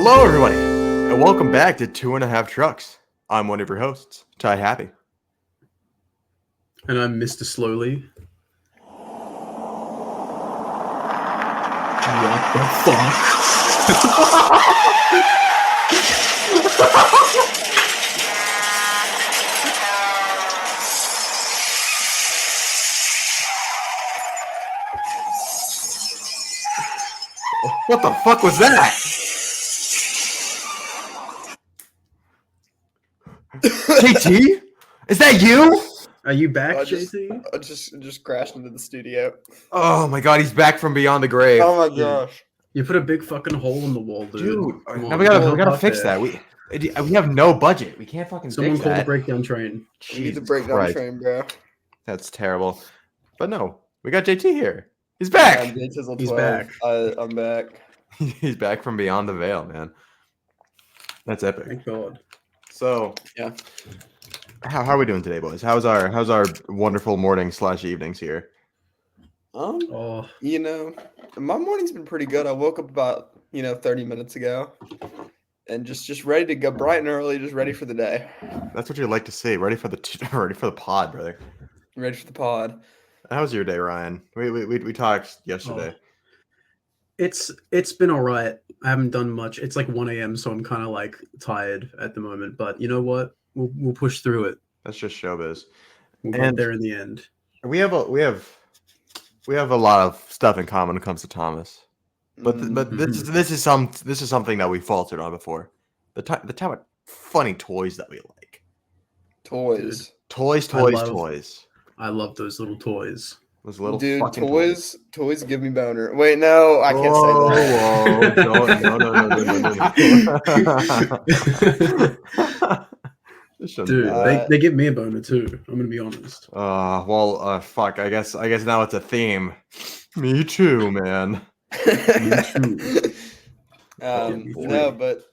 Hello, everybody, and welcome back to 2.5 Trucks. I'm one of your hosts, Ty Happy. And I'm Mr. Slowly. What the fuck? What the fuck was that? JT? Is that you? Are you back, I JT? just crashed into the studio. Oh my god, he's back from beyond the grave. Oh my gosh. You put a big fucking hole in the wall, dude. Come Now on, we gotta fix there. that. We have no budget. We can't fucking Someone fix call the that. breakdown train. We need the Jesus breakdown Christ. train, bro. That's terrible. But no, we got JT here. He's back. I'm JTizzle12. He's back. I'm back. He's back from beyond the veil, man. That's epic. Thank God. So Yeah. How are we doing today, boys? How's our wonderful morning / evenings here? Oh, You know, my morning's been pretty good. I woke up about 30 minutes ago, and just ready to go bright and early, just ready for the day, That's what you like to see. Ready for the pod, brother. ready for the pod. How was your day, Ryan? We talked yesterday. it's been all right. I haven't done much. It's like 1 a.m., so I'm kind of like tired at the moment. But you know what? We'll push through it. That's just showbiz. We'll get And- there in the end. We have a lot of stuff in common when it comes to Thomas. But this is something that we faltered on before. The type of funny toys that we like. Toys. Toys. I love those little toys. Those little Dude, fucking toys give me boner. Wait, no, I can't say that. No. Dude, they give me a boner too. I'm gonna be honest. Fuck. I guess now it's a theme. Me too, man. No, but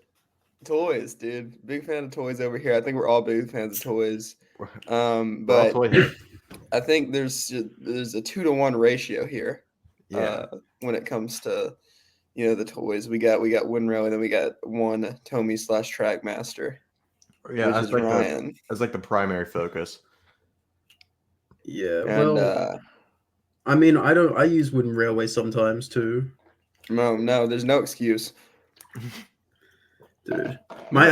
toys, dude. Big fan of toys over here. I think we're all big fans of toys. We're all But toy here. I think there's a 2-to-1 ratio here. Yeah. When it comes to the toys, we got Winrow, and then we got one Tomy / Trackmaster. Yeah, which that's is like Ryan. that's like the primary focus. Yeah. And Well, I mean, I use Wooden Railway sometimes too. no, there's no excuse. Dude, I I mean,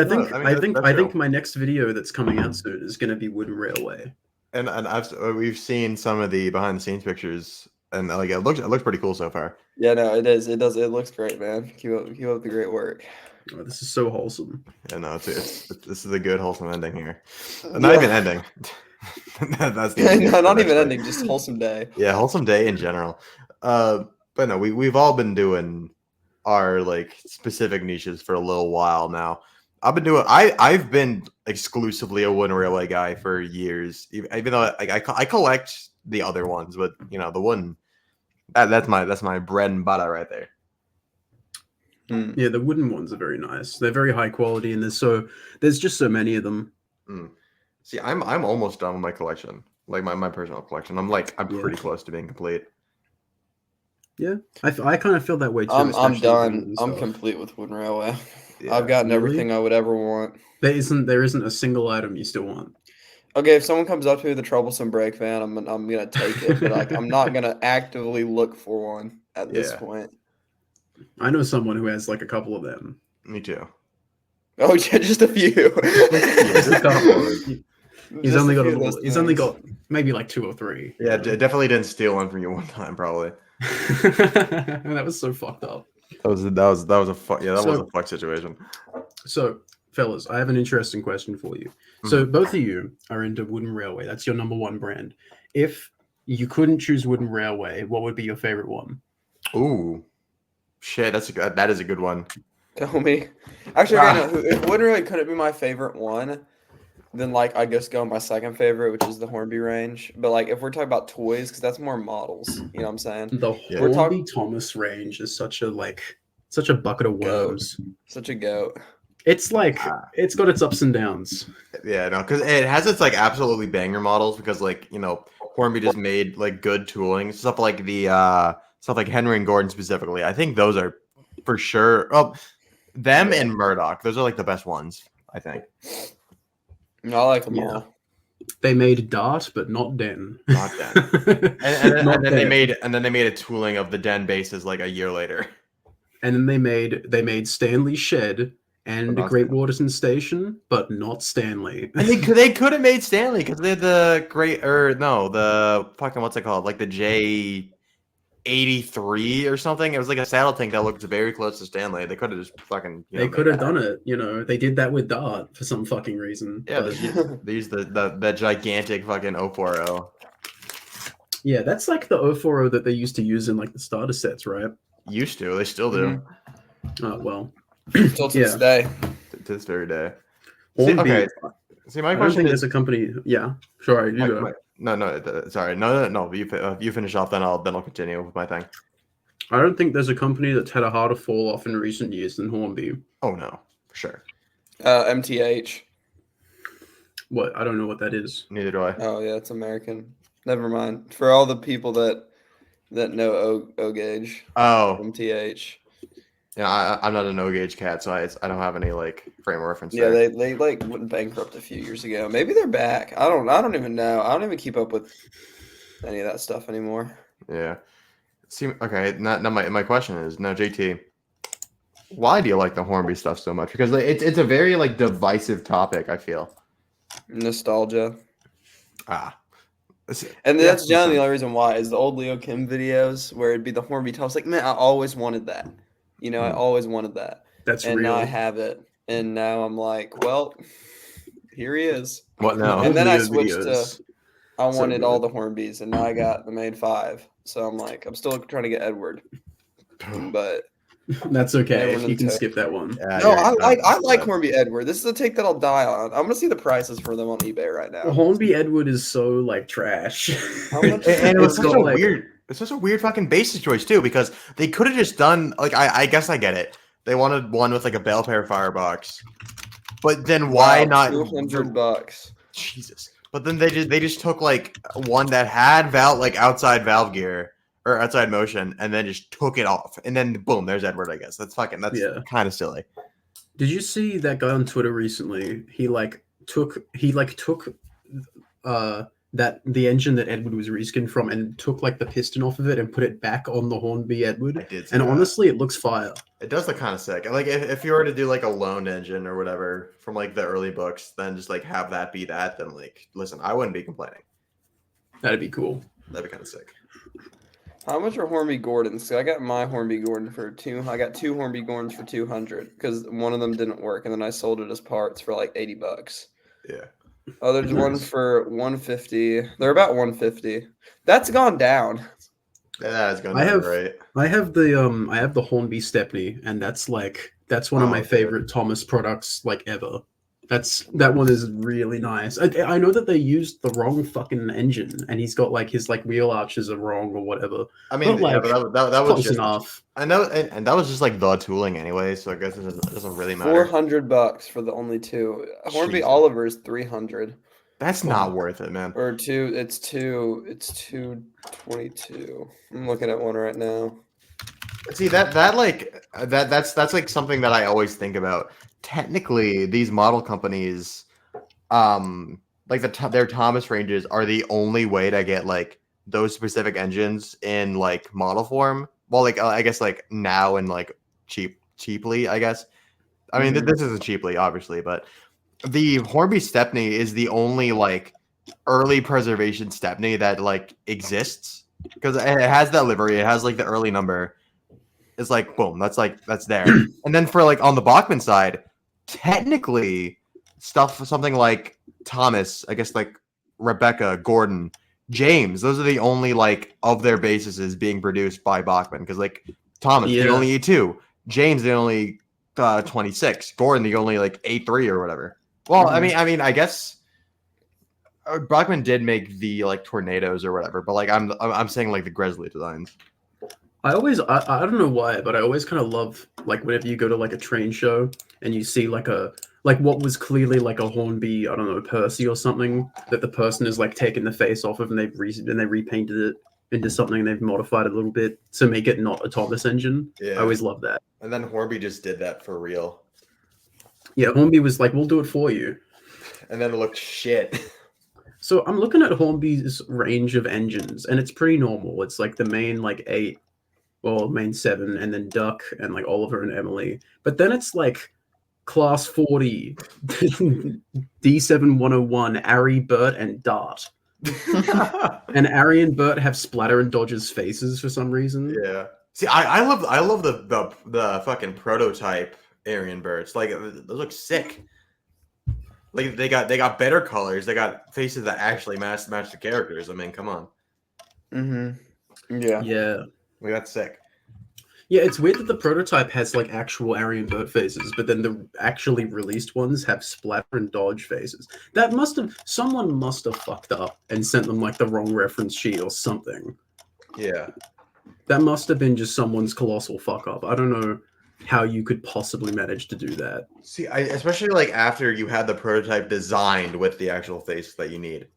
that's think real. my next video that's coming out soon is gonna be Wooden Railway. And we've seen some of the behind the scenes pictures, and like it looks pretty cool so far. Yeah, no, it is. It does. It looks great, man. Keep up the great work. Oh, this is so wholesome. Yeah, no, this is a good wholesome ending here. Not even ending. That's No, not even ending. Just wholesome day. Yeah, wholesome day in general. But no, we've all been doing our like specific niches for a little while now. I've been exclusively a Wooden Railway guy for years, even though I collect the other ones, but the wooden that's my bread and butter right there. Yeah, the wooden ones are very nice. They're very high quality, and there's just so many of them. See, I'm almost done with my collection, like my personal collection. I'm pretty close to being complete. Yeah, I kind of feel that way too. I'm especially done. with and I'm stuff. complete with Wooden Railway. Yeah. I've gotten Really? everything I would ever want. There isn't a single item you still want. Okay, if someone comes up to me with a troublesome brake fan, I'm gonna take it, but like I'm not gonna actively look for one at this Yeah. point. I know someone who has like a couple of them. Me too. Oh, yeah, just a few. Just a couple. He's Just only a got few of those he's only things. got maybe like 2 or 3. Yeah, definitely didn't steal one from you one time, probably. That was so fucked up. That was a fuck. Yeah, that was So- a fuck situation. So, fellas, I have an interesting question for you. So, both of you are into Wooden Railway. That's your number one brand. If you couldn't choose Wooden Railway, what would be your favorite one? Ooh, shit, that is a good one. Tell me. Actually, okay, no, if Wooden Railway couldn't be my favorite one, then like I guess go my second favorite, which is the Hornby range. But like if we're talking about toys, because that's more models. You know what I'm saying? The Yeah. Hornby Thomas range is such a bucket of Goat. worms. Such a goat. It's like it's got its ups and downs. Yeah, no, because it has its like absolutely banger models because like Hornby just made like good tooling stuff like the stuff like Henry and Gordon specifically. I think those are for sure. Oh, Them and Murdoch. Those are like the best ones, I think. I like them Yeah. all. They made Dart, but not Den. Not Den. And Not then they Den. made a tooling of the Den bases like a year later. And then they made Stanley Shed and But not Great Stanley. Waterton Station, but not Stanley. And they could have made Stanley because they had the fucking what's it called? Like the J83 or something. It was like a saddle tank that looked very close to Stanley. They could have just fucking They could have done it, They did that with Dart for some fucking reason. Yeah, but- they used the gigantic fucking 040. yeah, that's like the 040 that they used to use in like the starter sets, right? Used to, they still do Oh well. Still to this day. to this very day. Hornby, Okay. See, my I don't question think is. there's a company. Yeah, sorry, you go. Sorry, no. You finish off, then I'll continue with my thing. I don't think there's a company that's had a harder fall off in recent years than Hornby. Oh no, for sure. MTH. What? I don't know what that is. Neither do I. Oh yeah, it's American. Never mind. For all the people that know O gauge, Oh, MTH. yeah. I'm not a no gauge cat, so I don't have any like frame of reference. Yeah, there. they like went bankrupt a few years ago. Maybe they're back. I don't even know. I don't even keep up with any of that stuff anymore. Yeah. See, okay. Now my question is now, JT. Why do you like the Hornby stuff so much? Because it's a very like divisive topic. I feel. Nostalgia. And Yeah, that's generally makes the only reason why is the old Leo Kim videos where it'd be the Hornby top. I was like, man, I always wanted that. I always wanted that. That's And real. now I have it. And now I'm like, well, here he is. What now? And then I Video switched videos. I So wanted all good. the Hornbys, and now I got the Maid 5. So I'm like, I'm still trying to get Edward. But That's okay. Everyone You can into- skip that one. Yeah, no, you're I right. like Hornby Edward. This is a take that I'll die on. I'm gonna see the prices for them on eBay right now. Hornby Edward is so like trash. How much- And it was It's such got, a like- weird. It's such a weird fucking basis choice too, because they could have just done like I guess I get it. They wanted one with like a bell pair firebox, but then why Wow, not? $200? Jesus. But then they just took like one that had outside valve gear or outside motion, and then just took it off, and then boom, there's Edward. I guess that's Yeah. kind of silly. Did you see that guy on Twitter recently? He took the engine that Edward was reskinned from and took like the piston off of it and put it back on the Hornby I Edward. did. See And that. honestly, it looks fire. It does look kind of sick. Like if you were to do like a loaned engine or whatever from like the early books, then just like have that be that. Then like, listen, I wouldn't be complaining. That'd be cool. That'd be kind of sick. How much are Hornby Gordons? So I got my Hornby Gordon for I got two Hornby Gordons for 200 because one of them didn't work, and then I sold it as parts for like $80. Yeah. Oh, there's one for 150. They're about 150. That's gone down. That is going I to have- be right. I have the Hornby Stepney, and that's one of Oh, my okay. favorite Thomas products like ever. That one is really nice. I know that they used the wrong fucking engine, and he's got like his like wheel arches are wrong or whatever. I mean, But, yeah, like, but that was Close just enough. I know, and that was just like the tooling anyway, so I guess it doesn't really matter. $400 for the only two. Hornby Jesus. Oliver is 300 That's not worth it, man. or two. It's 222. I'm looking at one right now. See that's like something that I always think about. Technically, these model companies, like their Thomas ranges are the only way to get like those specific engines in like model form. Well, like I guess like now and like cheaply, I guess. I mean, this isn't cheaply, obviously, but the Hornby Stepney is the only like early preservation Stepney that like exists because it has that livery. It has like the early number. It's like boom, that's there. And then for like on the Bachmann side, technically something like Thomas, I guess like Rebecca, Gordon, James, those are the only like of their bases being produced by Bachmann because like Thomas, Yeah. the only E2, James, the only 26, Gordon, the only like 8.3 or whatever. Well, I mean, I guess Bachmann did make the like tornadoes or whatever, but like I'm saying like the Grizzly designs. I don't know why, but I always kind of love like whenever you go to like a train show and you see like what was clearly like a Hornby, I don't know, Percy or something that the person is like taking the face off of and they repainted it. into something they've modified a little bit to make it not a Thomas engine. Yeah. I always love that. And then Hornby just did that for real. Yeah, Hornby was like, we'll do it for you. And then it looked shit. So I'm looking at Hornby's range of engines, and it's pretty normal. It's like the main like 8, well, main 7, and then Duck and like Oliver and Emily. But then it's like Class 40, D7 101, Ari, Bert, and Dart. And Ari and Bert have Splatter and Dodge's faces for some reason. Yeah. See, I love the fucking prototype Aryan Birds. Like those look sick. Like they got better colors. They got faces that actually match the characters. I mean, come on. Mm-hmm. Yeah. Yeah. Like that's sick. Yeah, it's weird that the prototype has like actual Ari and Bert faces, but then the actually released ones have Splatter and Dodge faces. Someone must have fucked up and sent them like the wrong reference sheet or something. Yeah. That must have been just someone's colossal fuck up. I don't know how you could possibly manage to do that. See, especially like after you had the prototype designed with the actual face that you need.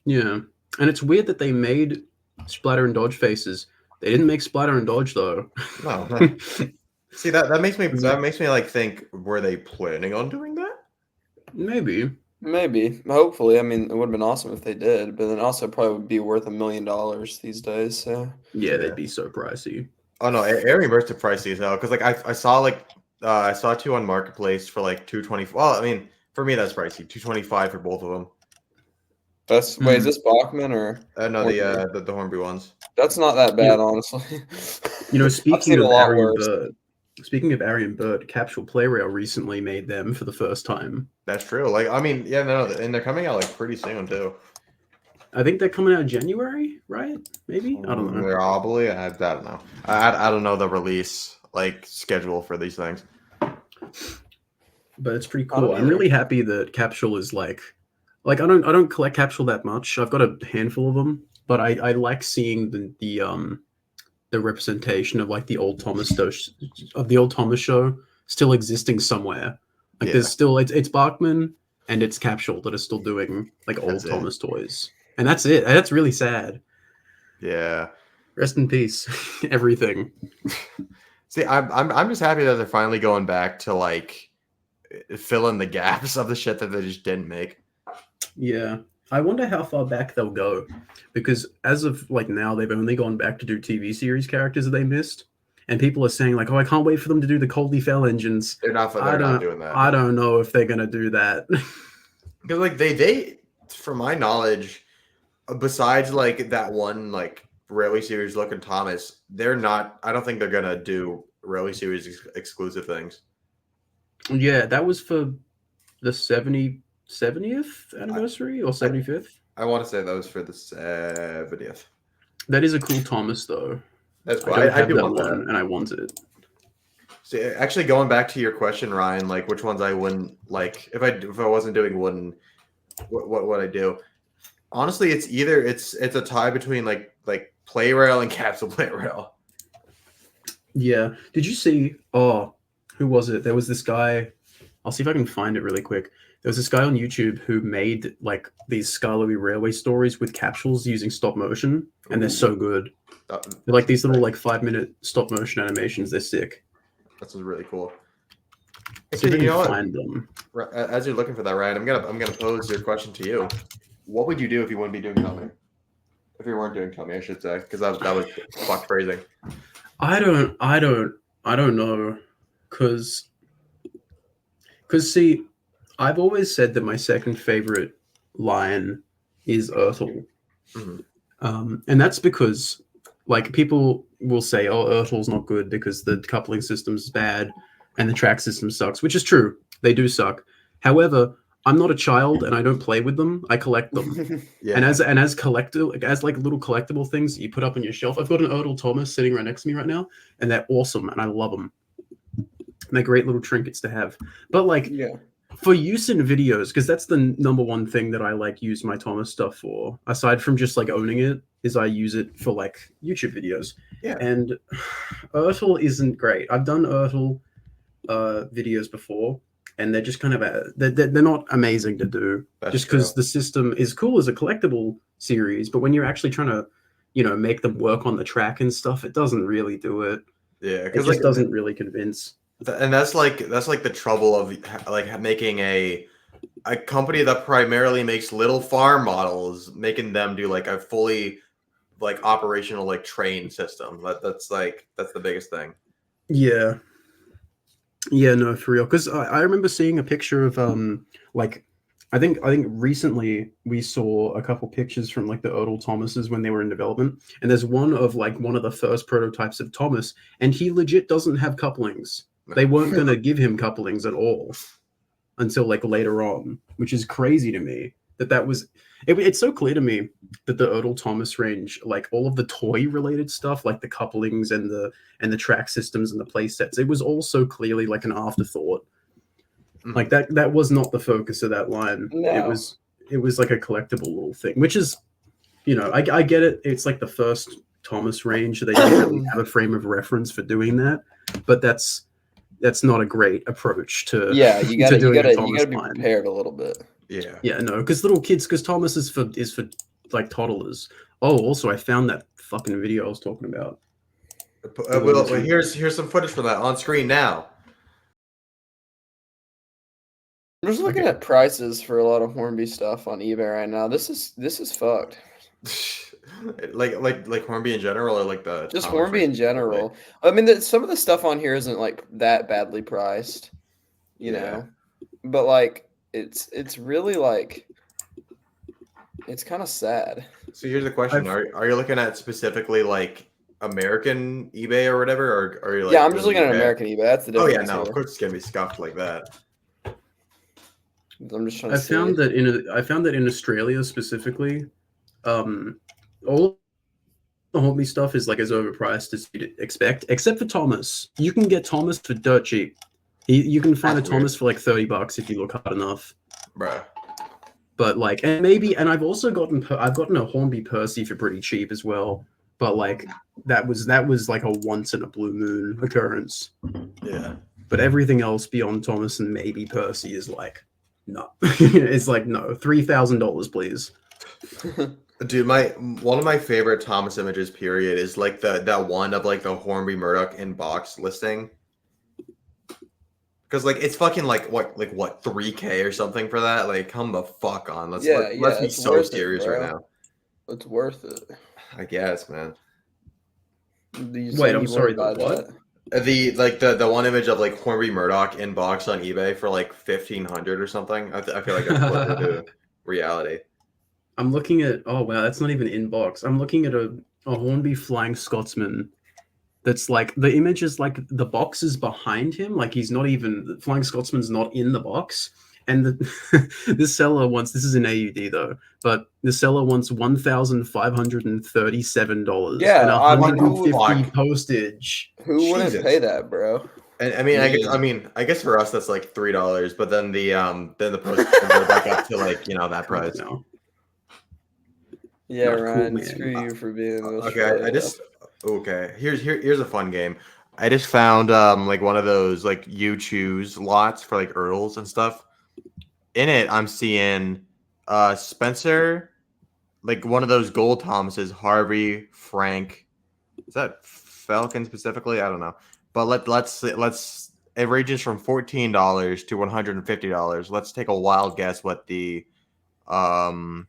Yeah, and it's weird that they made Splatter and Dodge faces. They didn't make Splatter and Dodge though. No. See, that makes me like think, were they planning on doing that? Maybe. Hopefully. I mean, it would have been awesome if they did, but then also probably would be worth $1 million these days. So Yeah, they'd be so pricey. Oh no, Aryan Birds are pricey as hell. Because like I saw 2 on Marketplace for like $225. Well, I mean, for me that's pricey. $225 for both of them. wait, is this Bachman or No, Hornby? the Hornby ones. That's not that bad, honestly. You know, I've speaking seen a of lot Ari and worse. Bert, Capsule Playrail recently made them for the first time. That's true. Like, I mean, yeah, no, and they're coming out like pretty soon too. I think they're coming out in January, right? Maybe? I don't know. Probably. I don't know. I don't know the release like schedule for these things. But it's pretty I don't cool. I'm either. really happy that Capsule is like I don't collect Capsule that much. I've got a handful of them, but I like seeing the representation of like the old Thomas show still existing somewhere. Like Yeah. there's still it's Bachman and it's Capsule that are still doing like old That's it. Thomas toys. And that's it. That's really sad. Yeah. Rest in peace. Everything. See, I'm just happy that they're finally going back to like fill in the gaps of the shit that they just didn't make. Yeah. I wonder how far back they'll go. Because as of like now, they've only gone back to do TV series characters that they missed. And people are saying like, oh, I can't wait for them to do the Coldy Fell engines. They're not doing that. I don't know if they're gonna do that. Because like they from my knowledge, besides like that one like Rally Series looking Thomas, they're not. I don't think they're gonna do Rally Series exclusive things. Yeah, that was for the 70th anniversary or 75th. I want to say that was for the 70th. That is a cool Thomas though. That's cool. I don't I have do that want one, that. and I want it. So actually, going back to your question, Ryan, like which ones I wouldn't like if I wasn't doing wooden, what would I do? Honestly, it's a tie between like play rail and capsule play rail. Yeah. Did you see? Oh, who was it? There was this guy. I'll see if I can find it really quick. There was this guy on YouTube who made like these Skarloey Railway stories with capsules using stop motion, and they're so good. They're like these little like 5-minute stop motion animations. They're sick. That's really cool. See if I You know can what? find them. As you're looking for that, Ryan, I'm gonna pose your question to you. What would you do if you wouldn't be doing Tommy? If you weren't doing Tommy, I should say, because that was fuck phrasing. I don't know, cause see, I've always said that my second favorite line is Ertl, and that's because like people will say, "Oh, Ertl's not good because the coupling system's bad and the track system sucks," which is true. They do suck. However, I'm not a child and I don't play with them. I collect them. Yeah. And as like little collectible things that you put up on your shelf. I've got an Ertl Thomas sitting right next to me right now, and they're awesome and I love them. And they're great little trinkets to have. But like Yeah. for use in videos, because that's the number one thing that I like use my Thomas stuff for, aside from just like owning it, is I use it for like YouTube videos. Yeah. And Ertl isn't great. I've done Ertl videos before, and they're just kind of they're not amazing to do. That's just because true. the system is cool as a collectible series, but when you're actually trying to make them work on the track and stuff, it doesn't really do it. Yeah, It because just doesn't really convince. and that's like the trouble of like making a company that primarily makes little farm models, making them do like a fully like operational like train system. That's the biggest thing. Yeah. Yeah, no, for real. Because I remember seeing a picture of like I think recently we saw a couple pictures from like the Erdl Thomases when they were in development, and there's one of like one of the first prototypes of Thomas, and he legit doesn't have couplings. They weren't gonna give him couplings at all until like later on, which is crazy to me. That was it's so clear to me that the Erdl Thomas range, like all of the toy related stuff, like the couplings and the track systems and the play sets, it was all so clearly like an afterthought. Like that was not the focus of that line. No. It was like a collectible little thing, which is, I get it. It's like the first Thomas range. They don't really have a frame of reference for doing that, but that's not a great approach to you gotta Thomas be line. prepared a little bit. Yeah, no, because little kids, because Thomas is for like toddlers. Oh, also I found that fucking video I was talking about. Well, here's some footage from that on screen now. I'm just looking at prices for a lot of Hornby stuff on eBay right now. This is fucked. like Hornby in general, or like the just Hornby in general. I mean, some of the stuff on here isn't like that badly priced, you know, but like it's really like it's kind of sad. So here's the question: Are you looking at specifically like American eBay or whatever, or are you like? Yeah, I'm just looking at American eBay. That's the difference. Oh yeah, no, of course it's gonna be scuffed like that. I'm just trying to see. I found that in Australia specifically, all the Hornby stuff is like as overpriced as you'd expect, except for Thomas. You can get Thomas for dirt cheap. You can find a Thomas for like $30 if you look hard enough, bruh. But like, and I've also gotten a Hornby Percy for pretty cheap as well. But like that was like a once in a blue moon occurrence. Yeah. But everything else beyond Thomas and maybe Percy is like, no. It's like, no, $3,000, please. Dude, one of my favorite Thomas images, period, is like that one of like the Hornby Murdoch in box listing. Because like it's fucking like what 3K or something for that. Like, come the fuck on. Let's be so serious right now. It's worth it. I guess, man. Wait, I'm sorry. What? The one image of like Hornby Murdoch in box on eBay for like 1,500 or something. I feel like that's closer to reality. I'm looking at. Oh wow, that's not even in box. I'm looking at a Hornby Flying Scotsman. That's like the image is like the box is behind him. Like he's not even the Flying Scotsman's not in the box. And the seller wants, this is an AUD though, but the seller wants $1,537. Yeah, and 150 postage. Who wouldn't pay that, bro? And I guess for us that's like $3, but then the postage goes back up to like that price. No. Yeah, Ryan. Cool, screw you for being okay. Here's a fun game. I just found like one of those like you choose lots for like Erdls and stuff. In it, I'm seeing Spencer, like one of those gold Thomases, Harvey, Frank. Is that Falcon specifically? I don't know. But let's it ranges from $14 to $150. Let's take a wild guess what the fucking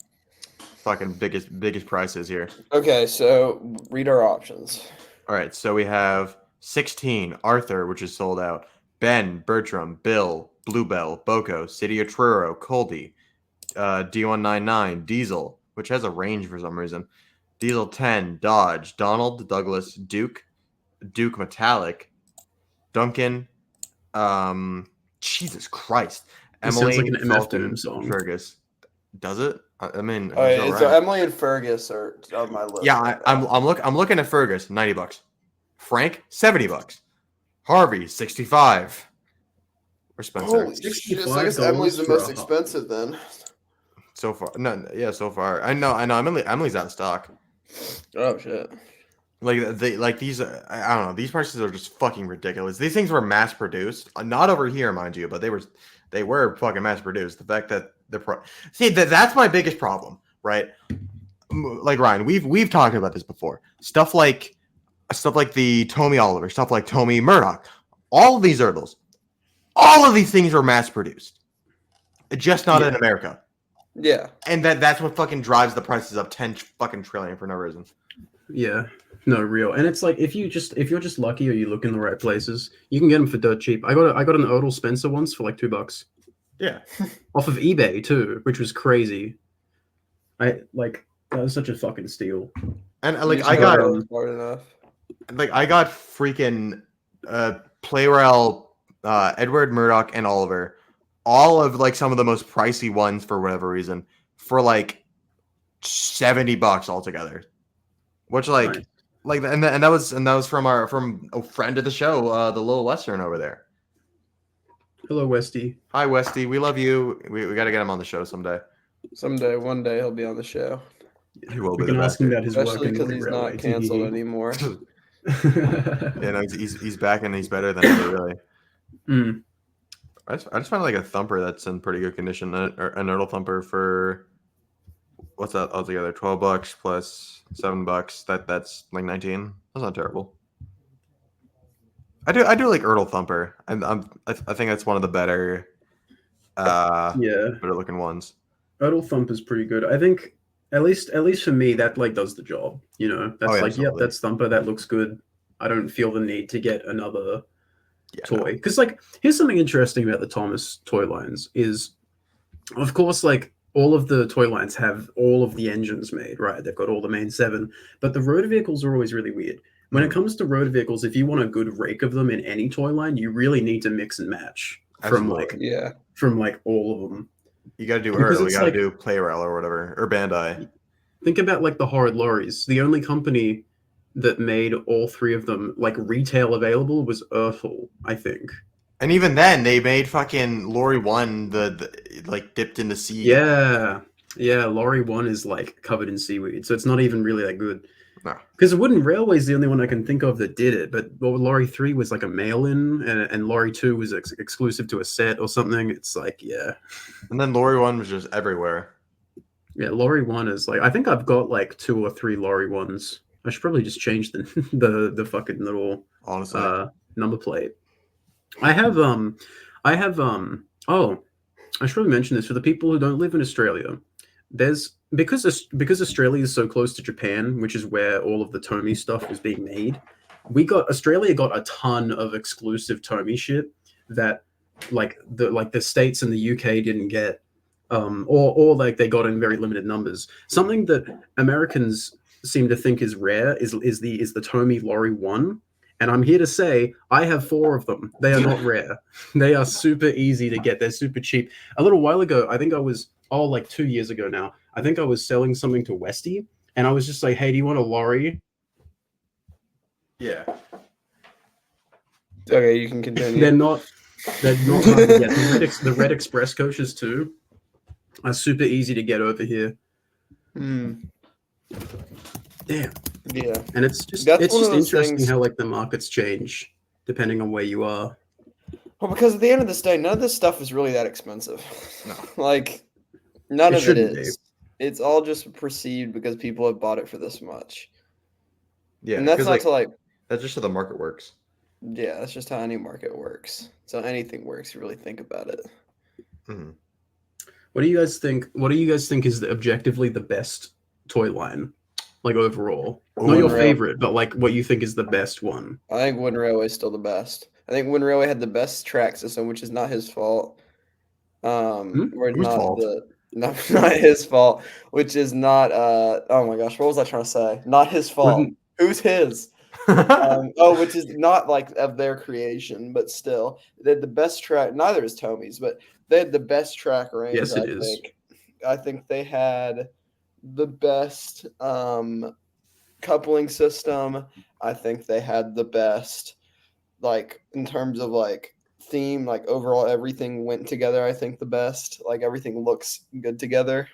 biggest price is here. Okay, so read our options. All right, so we have 16 Arthur, which is sold out. Ben, Bertram, Bill, Bluebell, Boko, City of Truro, Colby, D199, Diesel, which has a range for some reason. Diesel 10, Dodge, Donald, Douglas, Duke Metallic, Duncan, Jesus Christ, Emily, sounds like an MF Falcon, Doom song. Fergus. Does it? I mean, so Emily and Fergus are on my list. Yeah, I'm looking at Fergus, $90. Frank, $70. Harvey, $65. Or Spencer. Holy shit! I guess Emily's the most expensive then. So far, so far. I know. Emily's out of stock. Oh shit! Like these. I don't know. These prices are just fucking ridiculous. These things were mass produced, not over here, mind you, but they were fucking mass produced. The fact that that's my biggest problem, right? like Ryan, we've talked about this before. Stuff like the Tommy Oliver, stuff like Tommy Murdoch, all of these Ertles, all of these things are mass produced, just not in America. Yeah, and that's what fucking drives the prices up 10 fucking trillion for no reason. Yeah, no, real. And it's like if you're just lucky or you look in the right places, you can get them for dirt cheap. I got an Odell Spencer once for like $2. Yeah, off of eBay too, which was crazy. That was such a fucking steal. and I got freaking Playrel, Edward Murdoch and Oliver, all of like some of the most pricey ones for whatever reason, for like $70 altogether. Which and that was from a friend of the show, the Little Western over there. Hello, Westy. Hi, Westy. We love you. We got to get him on the show someday. One day he'll be on the show. He will we be. can ask him about his especially work, because he's not canceled anymore. Yeah, no, he's back and he's better than ever, really. Mm. I just found like a thumper that's in pretty good condition. A Nerdle thumper for what's that altogether? $12 plus $7. That's like 19. That's not terrible. I do like Ertl Thumper. I think that's one of the better better looking ones. Ertl Thump is pretty good. I think at least for me that like does the job. You know, that's that's Thumper, that looks good. I don't feel the need to get another toy. Because like here's something interesting about the Thomas toy lines is, of course, like all of the toy lines have all of the engines made, right? They've got all the main 7, but the rotor vehicles are always really weird. When it comes to rotor vehicles, if you want a good rake of them in any toy line, you really need to mix and match from all of them. You got to do Ertl, you got to do Playrel or whatever, or Bandai. Think about like the Horrid Lorries. The only company that made all 3 of them like retail available was Ertl, I think. And even then, they made fucking Lorry 1 the like dipped in the sea. Yeah, Lorry 1 is like covered in seaweed, so it's not even really that good. No, because Wooden Railway is the only one I can think of that did it. But Lorry 3 was like a mail-in, and Lorry 2 was exclusive to a set or something. It's like, yeah. And then Lorry 1 was just everywhere. Yeah, Lorry 1 is like, I think I've got like 2 or 3 Lorry 1s. I should probably just change the fucking little number plate. I have oh, I should probably mention this for the people who don't live in Australia. Because Australia is so close to Japan, which is where all of the Tomy stuff was being made. Australia got a ton of exclusive Tomy shit that the States and the UK didn't get, or like they got in very limited numbers. Something that Americans seem to think is rare is the Tomy Lorry 1. And I'm here to say I have 4 of them. They are not rare. They are super easy to get. They're super cheap. A little while ago, I think I was, like 2 years ago now, I think I was selling something to Westy, and I was just like, hey, do you want a lorry? Yeah. Okay, you can continue. They're not hard to get. The red express coaches too are super easy to get over here. Mm. Damn. Yeah. And it's just interesting how like the markets change depending on where you are. Well, because at the end of this day, none of this stuff is really that expensive. No. Like none of it is. Be. It's all just perceived because people have bought it for this much. Yeah. And that's not that's just how the market works. Yeah, that's just how any market works. So anything works if you really think about it. Mm-hmm. What do you guys think? What do you guys think is objectively the best toy line, like overall? Not your favorite, but like what you think is the best one. I think Wooden Railway is still the best. I think Wooden Railway had the best track system, which is not his fault. Whose fault? Not his fault, which is not. Oh my gosh, what was I trying to say? Not his fault. Who's his? Which is not like of their creation, but still, they had the best track. Neither is Tomy's, but they had the best track range. Yes, it is. I think they had the best coupling system. I think they had the best, like in terms of like theme, like overall everything went together. I think the best, like everything looks good together.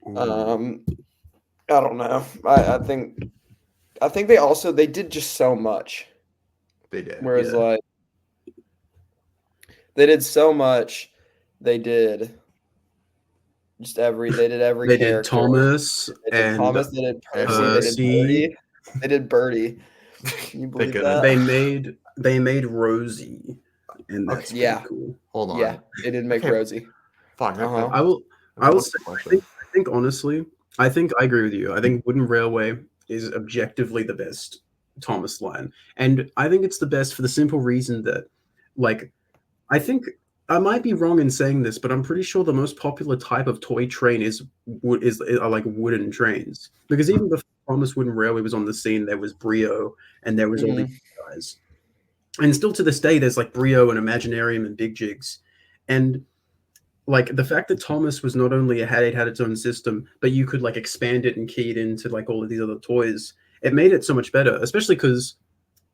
I don't know. I think they did just so much. They did. Whereas like they did so much, they did Just they did every They character. did Thomas They did and Thomas, they did Percy, they did Percy. Birdie. They did Birdie. Can you believe goodness. that? they made Rosie, and that's Okay. Yeah. pretty cool. Hold on. Yeah, they did make Okay. Rosie. Fuck. Uh-huh. I will say, I think honestly, I agree with you. I think Wooden Railway is objectively the best Thomas line, and I think it's the best for the simple reason that, like, I think I might be wrong in saying this, but I'm pretty sure the most popular type of toy train are like wooden trains, because even before Thomas Wooden Railway was on the scene, there was Brio and there was all these guys, and still to this day, there's like Brio and Imaginarium and Big Jigs, and like the fact that Thomas was not only had its own system, but you could like expand it and key it into like all of these other toys. It made it so much better, especially because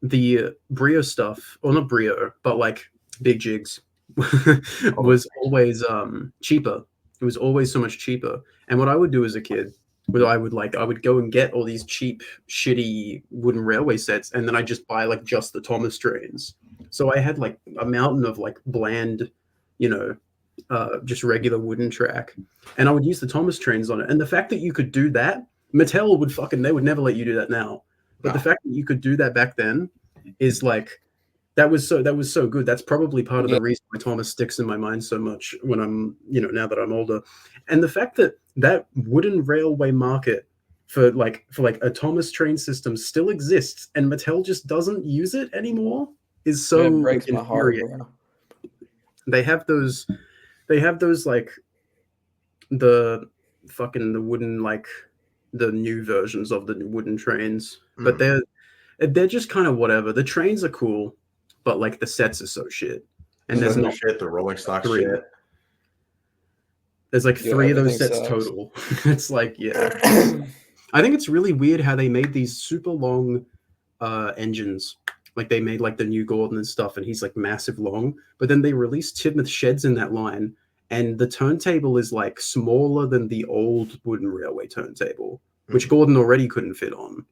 the Brio stuff, or not Brio, but like Big Jigs was always cheaper. It was always so much cheaper. And what I would do as a kid was I would go and get all these cheap, shitty wooden railway sets, and then I just buy like just the Thomas trains. So I had like a mountain of like bland, just regular wooden track, and I would use the Thomas trains on it. And the fact that you could do that, Mattel they would never let you do that now. But the fact that you could do that back then is like that was so good. That's probably part of the reason why Thomas sticks in my mind so much when I'm, now that I'm older. And the fact that wooden railway market for a Thomas train system still exists and Mattel just doesn't use it anymore is so it breaks my heart. They have those like the wooden, like the new versions of the wooden trains, but they're just kind of whatever. The trains are cool, but like the sets are so shit. And there's no shit. The rolling stock three. shit. There's like three of those sets total. It's like, yeah. I think it's really weird how they made these super long engines. Like they made like the new Gordon and stuff, and he's like massive long. But then they released Timoth sheds in that line, and the turntable is like smaller than the old wooden railway turntable, which Gordon already couldn't fit on.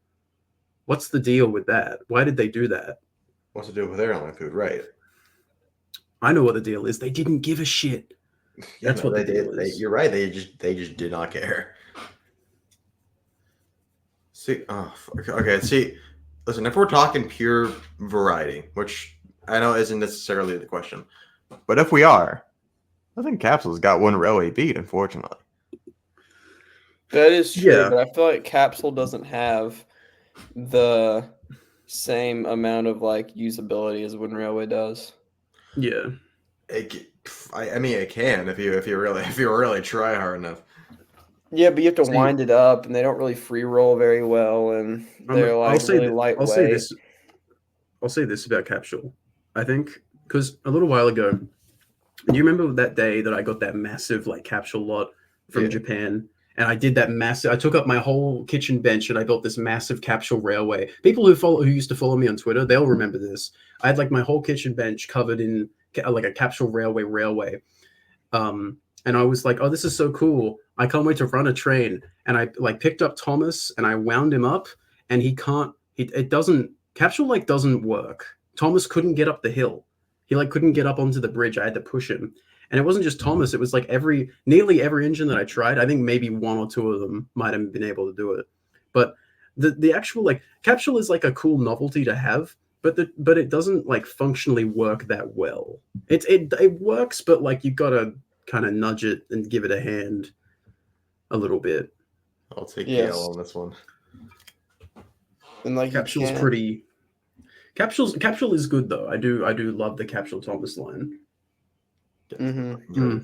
What's the deal with that? Why did they do that? What's to do with airline food, right? I know what the deal is. They didn't give a shit. That's what the deal is. You're right. They just did not care. See, okay. See, listen. If we're talking pure variety, which I know isn't necessarily the question, but if we are, I think Capsule's got one railway beat. Unfortunately, that is true. Yeah. But I feel like Capsule doesn't have the same amount of like usability as Wooden Railway does. Yeah, I mean, it can if you really try hard enough. Yeah, but you have to wind it up, and they don't really free roll very well, and they're really lightweight. I'll say this about Capsule. I think because a little while ago, do you remember that day that I got that massive like Capsule lot from Japan? And I did that massive. I took up my whole kitchen bench and I built this massive Capsule railway. People who used to follow me on Twitter, they'll remember this. I had like my whole kitchen bench covered in like a Capsule railway. And I was like, oh, this is so cool. I can't wait to run a train. And I like picked up Thomas and I wound him up, and Capsule like doesn't work. Thomas couldn't get up the hill. He like couldn't get up onto the bridge. I had to push him. And it wasn't just Thomas. It was like nearly every engine that I tried. I think maybe one or two of them might have been able to do it. But the actual like Capsule is like a cool novelty to have, but it doesn't like functionally work that well. It works, but like you gotta kind of nudge it and give it a hand a little bit. I'll take the L on this one. And like Capsule's pretty. Capsule is good though. I do love the Capsule Thomas line. Mm-hmm.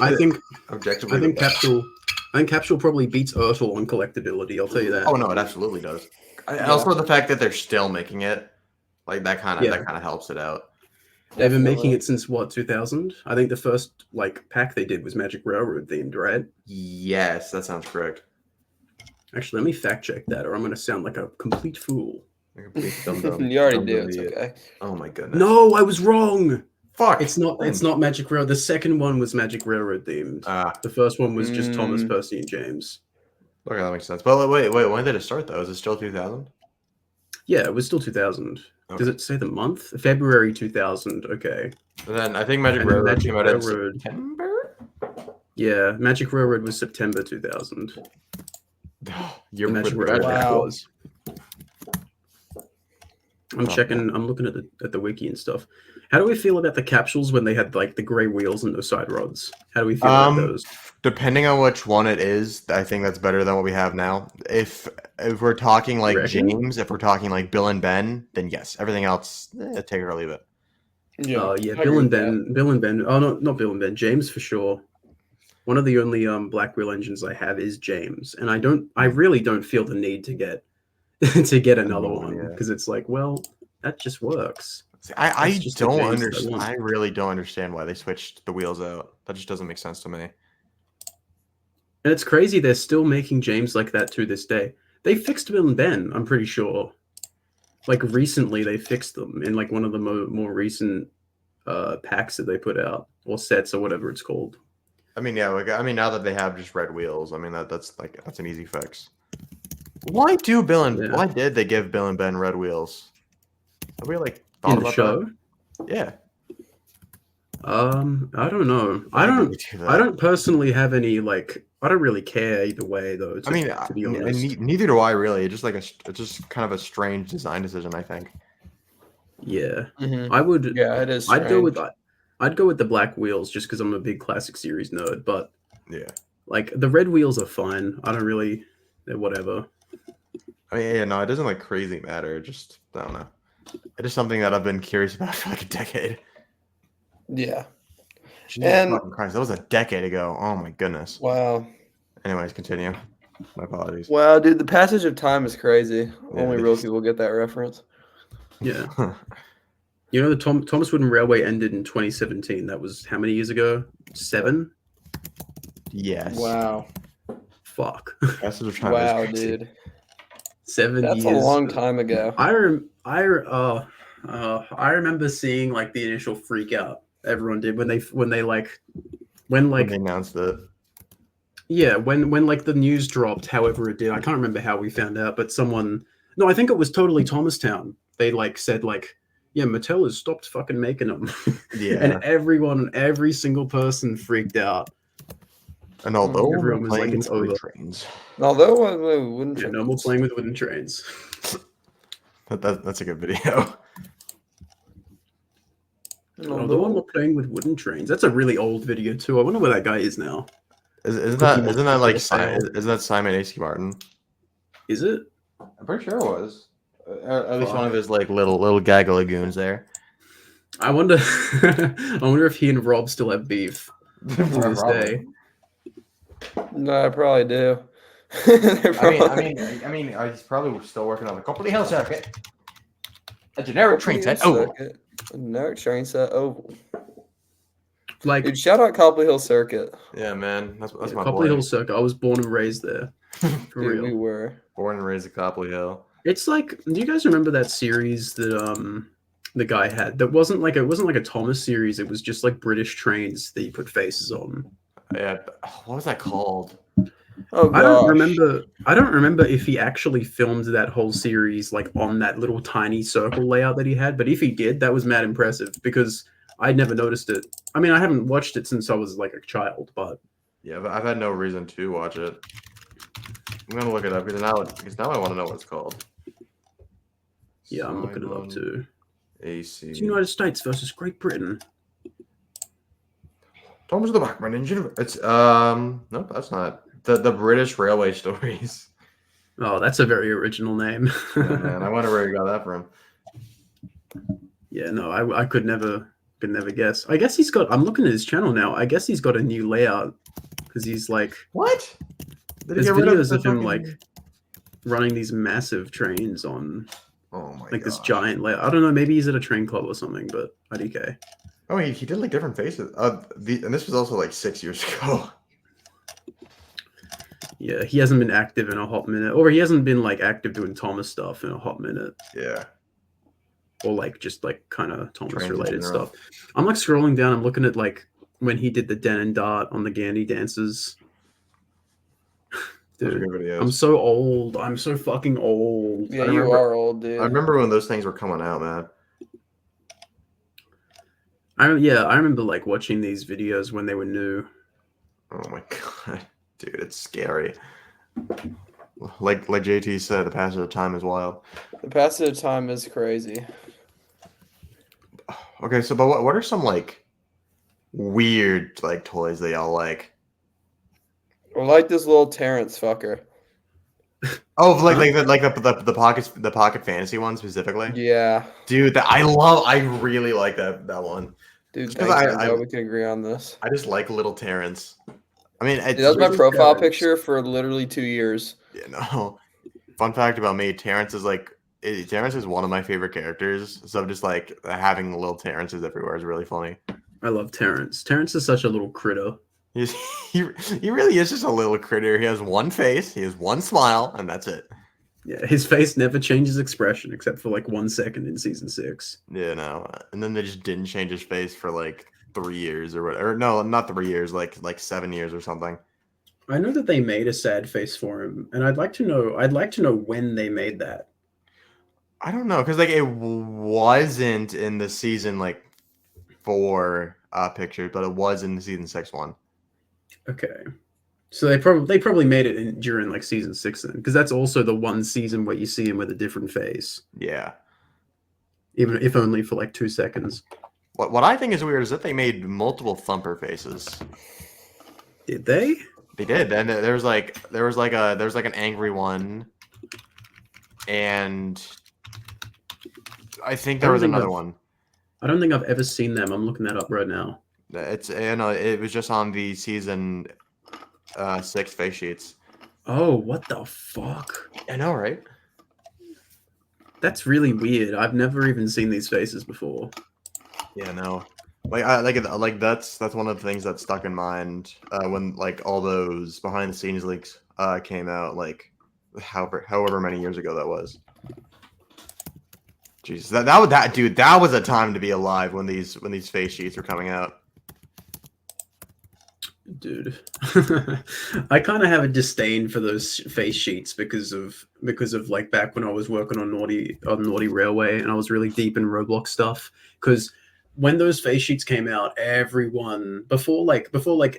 I think objectively, I think Capsule probably beats Ertl on collectability. I'll tell you that. Oh no, it absolutely does. Also, the fact that they're still making it, like that kind of helps it out. They've been making it since what, 2000? I think the first like pack they did was Magic Railroad themed, right? Yes, that sounds correct. Actually, let me fact check that, or I'm going to sound like a complete fool. You already do. It's okay. Oh my goodness. No, I was wrong. Fuck. It's not Magic Railroad. The second one was Magic Railroad themed. The first one was just Thomas, Percy, and James. Okay, that makes sense. But wait, when did it start though? Is it still 2000? Yeah, it was still 2000. Okay. Does it say the month? February 2000. Okay. And then I think Magic Railroad came out in September. Yeah, Magic Railroad was September 2000. You're Magic pretty Railroad right. Wow. was. I'm Oh, checking. I'm looking at the wiki and stuff. How do we feel about the capsules when they had like the gray wheels and the side rods? How do we feel about those? Depending on which one it is, I think that's better than what we have now. If we're talking like reckon? James, if we're talking like Bill and Ben, then yes. Everything else, take it or leave it. Yeah, Yeah, I Bill agree and with that. Ben. Bill and Ben. Oh no, not Bill and Ben. James for sure. One of the only black wheel engines I have is James, and I really don't feel the need to get to get another Oh, one yeah. because it's like, well, that just works. See, I That's just the don't James that I understand. want. I really don't understand why they switched the wheels out. That just doesn't make sense to me. And it's crazy they're still making James like that to this day. They fixed Bill and Ben, I'm pretty sure. Like recently they fixed them in like one of the more recent packs that they put out or sets or whatever it's called. I mean, yeah. Like, I mean, now that they have just red wheels, I mean that's an easy fix. Why did they give Bill and Ben red wheels? Have we like thought In the about show? that? Yeah. I don't know. Why did they do that? I don't personally have any like. I don't really care either way though. To be honest, neither do I really. It's just kind of a strange design decision, I think. yeah, Mhm. I would. Yeah, it is. I'd go with strange. that. I'd go with the black wheels just because I'm a big classic series nerd. But Yeah. like the red wheels are fine. I don't really. They're whatever. I mean, yeah, no, it doesn't like crazy matter. Just I don't know. It is something that I've been curious about for like a decade. Yeah. Jesus And- fucking Christ, that was a decade ago. Oh my goodness. Wow. Anyways, continue. My apologies. Wow, dude, the passage of time is crazy. Yeah, Only it real is. people get that reference. Yeah. You know, the Thomas Wooden Railway ended in 2017. That was how many years ago? 7? Yes. Wow. Fuck. Passage of time Wow, is crazy. dude. 7 That's years. a long time ago. I remember seeing like the initial freak out everyone did when they When they announced it. yeah, when like the news dropped, however it did. I can't remember how we found out, but I think it was totally Thomastown. They like said like, yeah, Mattel has stopped fucking making them. Yeah. And every single person freaked out. And although Everyone we're was like, playing it's with over. trains. Although I wouldn't. Yeah, no more playing with wooden trains. That's a good video. Although I'm playing with wooden trains. That's a really old video too. I wonder where that guy is now. Isn't Cookie that like style. isn't that Simon A.C. Martin? Is it? I'm pretty sure it was. At least Fuck. one of his like little gaggle lagoons there. I wonder if he and Rob still have beef to this day. No, I probably do. I mean, he's probably still working on the Copley Hill circuit. A generic train set. Oh, A generic train set oval. Like Dude, shout out Copley Hill Circuit. yeah, man. That's my Copley boy. Hill Circuit. I was born and raised there. For Dude, real. we were. Born and raised at Copley Hill. It's like, do you guys remember that series that the guy had? That wasn't like a Thomas series. It was just like British trains that you put faces on. Yeah. What was that called? Oh, I don't gosh. remember if he actually filmed that whole series like on that little tiny circle layout that he had. But if he did, that was mad impressive because I never noticed it. I mean, I haven't watched it since I was like a child, but Yeah, but I've had no reason to watch it. I'm gonna look it up because now I want to know what it's called. yeah, I'm looking it up too. AC. It's United States versus Great Britain. Thomas the Bachman engine. It's nope, that's not the British Railway Stories. Oh, that's a very original name. Yeah, man, I wonder where you got that from. Yeah, no, I could never guess. I guess he's got. I'm looking at his channel now. I guess he's got a new layout because he's like. What? Did he There's get rid videos the of him fucking- like running these massive trains on Oh my like this gosh. giant layout. I don't know. Maybe he's at a train club or something, but IDK. Oh, he did like different faces. And this was also like 6 years ago. Yeah, he hasn't been active in a hot minute, or he hasn't been like active doing Thomas stuff in a hot minute, Yeah. or like just like kind of Thomas Trains in related general. stuff. I'm like scrolling down. I'm looking at like when he did the Den and Dart on the Gandhi dances. Those are Dude, good videos. I'm so old. I'm so fucking old. Yeah, I you remember, are old, dude. I remember when those things were coming out, man. I remember like watching these videos when they were new. Oh my god, dude, it's scary. Like JT said, the passage of time is wild. The passage of time is crazy. Okay, so but what are some like weird like toys that y'all like? I like this little Terrence fucker. Oh, like the pocket fantasy one specifically. Yeah, Dude, that I really like that one. dude. Just 'cause Thanks, I'm glad we can agree on this. I just like little Terrence. I mean, Dude, that was my profile picture for literally 2 years. You know, fun fact about me: Terrence is Terrence is one of my favorite characters. So just like having little Terrences everywhere is really funny. I love Terrence. Terrence is such a little critter. He really is just a little critter. He has one face, he has one smile, and that's it. Yeah, his face never changes expression except for like 1 second in season 6. Yeah, no. And then they just didn't change his face for like 3 years or whatever. No, not 3 years, like 7 years or something. I know that they made a sad face for him, and I'd like to know when they made that. I don't know, because like it wasn't in the season like 4 picture, but it was in the season 6 one. Okay. So they probably made it during like season 6 then, because that's also the one season where you see him with a different face. Yeah. Even if only for like 2 seconds. What I think is weird is that they made multiple Thumper faces. Did they? They did. And there was like an angry one, and I think there was another one. I don't think I've ever seen them. I'm looking that up right now. It was just on the season 6 face sheets. Oh, what the fuck? I know, right? That's really weird. I've never even seen these faces before. Yeah, no. That's one of the things that stuck in mind when like all those behind the scenes leaks came out, like however many years ago that was. Jesus, that was a time to be alive when these face sheets were coming out. Dude, I kind of have a disdain for those face sheets because of like back when I was working on Naughty Railway and I was really deep in Roblox stuff. Because when those face sheets came out, everyone before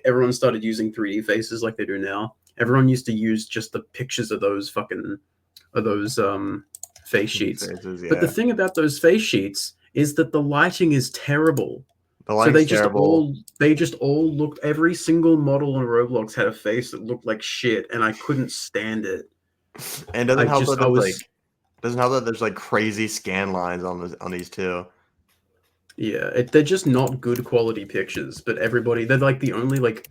everyone started using 3D faces like they do now, everyone used to use just the pictures of those face sheets. Faces, yeah. But the thing about those face sheets is that the lighting is terrible. So they just all looked. Every single model in Roblox had a face that looked like shit, and I couldn't stand it. And doesn't help that there's like crazy scan lines on these too. Yeah, they're just not good quality pictures. But they're like the only like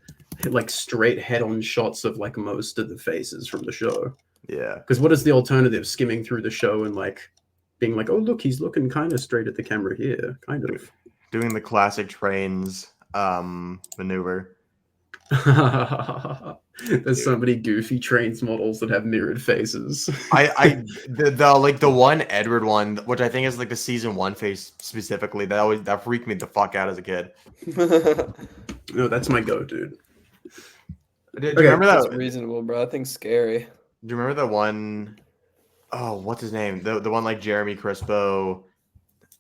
straight head-on shots of like most of the faces from the show. Yeah. Because what is the alternative? Skimming through the show and like being like, oh look, he's looking kind of straight at the camera here, kind of. Doing the classic trains maneuver. There's so many goofy trains models that have mirrored faces. The one Edward one, which I think is like the season 1 face specifically, that freaked me the fuck out as a kid. No, that's my go, dude. Do you remember that? That's reasonable, bro. I think scary. Do you remember the one? Oh, what's his name? The one like Jeremy Crispo.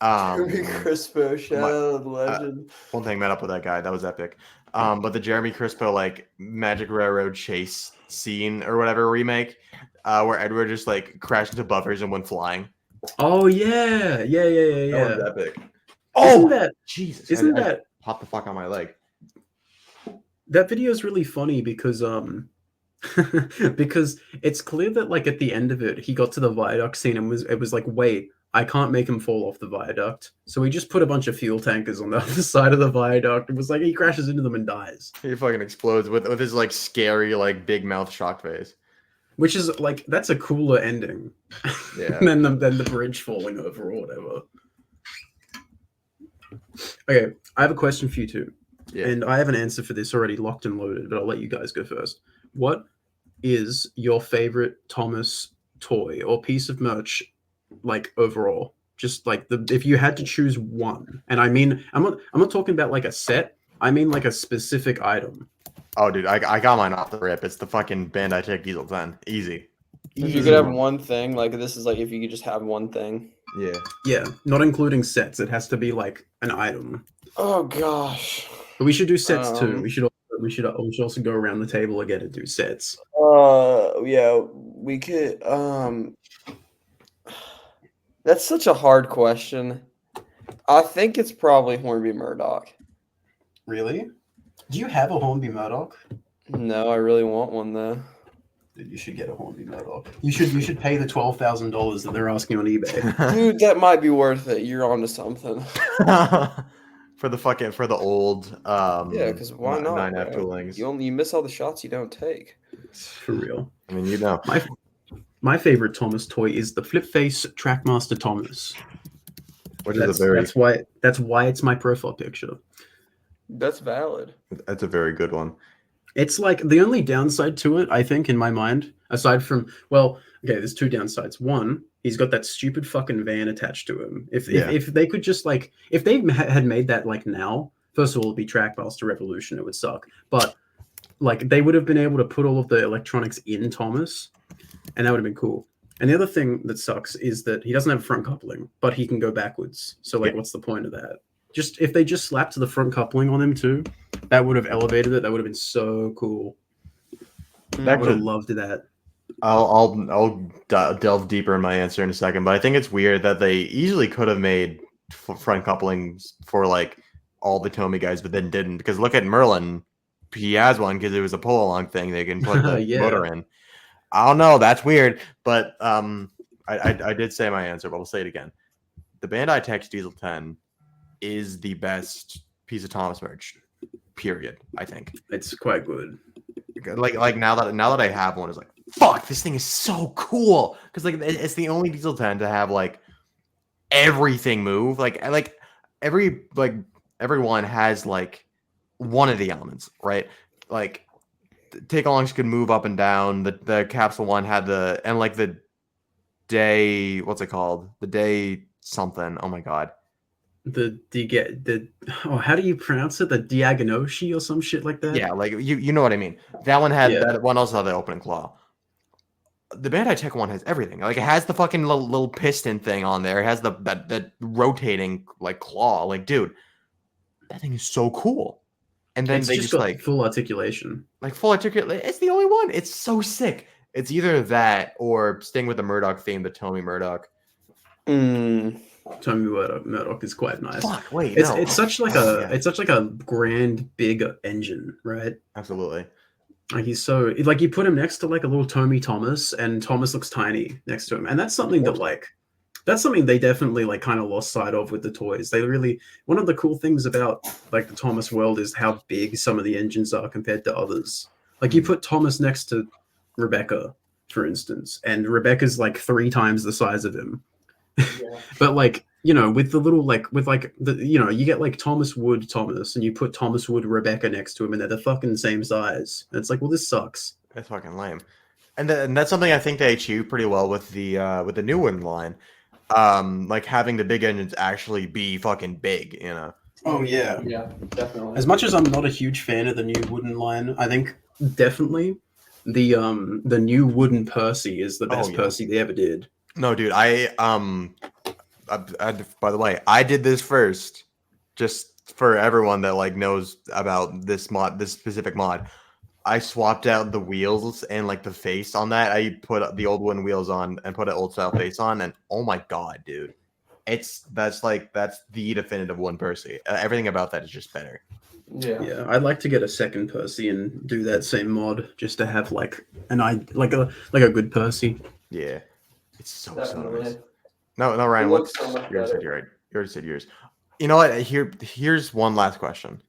Jeremy Crispo, shout out the legend. One thing met up with that guy. That was epic. But the Jeremy Crispo like Magic Railroad chase scene or whatever remake, where Edward just like crashed into buffers and went flying. Oh yeah. That was epic. Jesus! That popped the fuck on my leg? That video is really funny because because it's clear that like at the end of it, he got to the viaduct scene and it was like, wait, I can't make him fall off the viaduct. So he just put a bunch of fuel tankers on the other side of the viaduct. It was like he crashes into them and dies. He fucking explodes with his like scary like big mouth shock face. Which is like that's a cooler ending. Yeah. than the bridge falling over or whatever. Okay, I have a question for you two. Yeah. And I have an answer for this already locked and loaded, but I'll let you guys go first. What is your favorite Thomas toy or piece of merch, like overall? Just like if you had to choose one, and I mean, I'm not talking about like a set. I mean like a specific item. Oh, dude, I got mine off the rip. It's the fucking Bandai JTizzle12. Easy. If you could have one thing, like this is like if you could just have one thing. Yeah. Yeah, not including sets. It has to be like an item. Oh gosh. But we should do sets too. We should also We should also go around the table again and do sets. Yeah, we could. That's such a hard question. I think it's probably Hornby Murdoch. Really? Do you have a Hornby Murdoch? No, I really want one though. Dude, you should get a Hornby Murdoch. You should pay the $12,000 that they're asking on eBay. Dude, that might be worth it. You're onto something. for the old Yeah, because why not? 9F toolings. You miss all the shots you don't take. For real. I mean, you know. My favorite Thomas toy is the Flip Face Trackmaster Thomas. Which is a very that's why it's my profile picture. That's valid. That's a very good one. It's like the only downside to it, I think, in my mind, aside from, well, okay, there's two downsides. One, he's got that stupid fucking van attached to him. If they could just like, if they had made that like now, first of all, it'd be Trackmaster Revolution, it would suck. But like they would have been able to put all of the electronics in Thomas, and that would have been cool. And the other thing that sucks is that he doesn't have front coupling, but he can go backwards. So like, what's the point of that? Just if they just slapped the front coupling on him too, that would have elevated it. That would have been so cool. I would have loved that. I'll delve deeper in my answer in a second, but I think it's weird that they easily could have made front couplings for like all the Tomy guys, but then didn't. Because look at Merlin, he has one because it was a pull along thing they can put the motor in. I don't know, that's weird, but I did say my answer, but I'll say it again. The Bandai Tex Diesel 10 is the best piece of Thomas merch, period. I think it's quite good. Like now that I have one, it's like, fuck, this thing is so cool, because like it's the only Diesel 10 to have like everything move. Like everyone has like one of the elements, right? Like take-alongs could move up and down. The capsule one had the day, what's it called? The day something. Oh my god. How do you pronounce it? The Diagonoshi or some shit like that? Yeah, like you know what I mean. That one had that one also had the opening claw. The Bandai Tech one has everything. Like it has the fucking little piston thing on there. It has that rotating like claw. Like, dude, that thing is so cool. And then it's they just got like full articulation. Like full articulation. It's the only one. It's so sick. It's either that or Sting with the Murdoch theme, the Tomy Murdoch. Tomy Murdoch is quite nice. Fuck, wait, it's such like a grand big engine, right? Absolutely. Like he's so like you put him next to like a little Tomy Thomas, and Thomas looks tiny next to him, and that's something they definitely like kind of lost sight of with the toys. One of the cool things about like the Thomas world is how big some of the engines are compared to others. Like you put Thomas next to Rebecca, for instance, and Rebecca's like 3 times the size of him. Yeah. But like, you know, with the little you get like Thomas Wood Thomas, and you put Thomas Wood Rebecca next to him, and they're the fucking same size. And it's like, well, this sucks. That's fucking lame. And that's something I think they achieved pretty well with the new one line. Like having the big engines actually be fucking big, you know. Oh yeah. Yeah, definitely. As much as I'm not a huge fan of the new wooden line, I think definitely the new wooden Percy is the best Percy they ever did. No, dude, I by the way, I did this first, just for everyone that like knows about this specific mod. I swapped out the wheels and like the face on that. I put the old wooden wheels on and put an old style face on, and oh my god, dude, that's the definitive one Percy. Everything about that is just better. Yeah. I'd like to get a second Percy and do that same mod just to have like a good Percy. Yeah, it's so nice. No, Ryan, what's you already said yours. You know what? Here's one last question.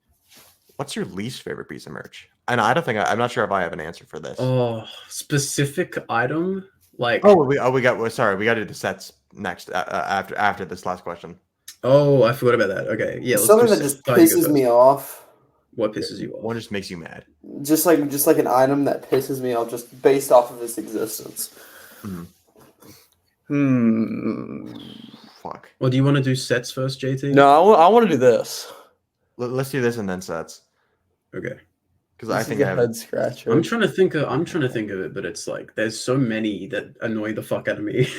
What's your least favorite piece of merch? And I'm not sure if I have an answer for this. Oh, specific item? Like we got to do the sets next after this last question. Oh, I forgot about that. Okay. Yeah. Something that just pisses me off. What pisses you off? One just makes you mad. Just like an item that pisses me off just based off of its existence. Fuck. Well, do you want to do sets first, JT? No, I want to do this. Let's do this and then sets. Okay. Because I think I have head scratcher. I'm trying to think of it, but it's like there's so many that annoy the fuck out of me.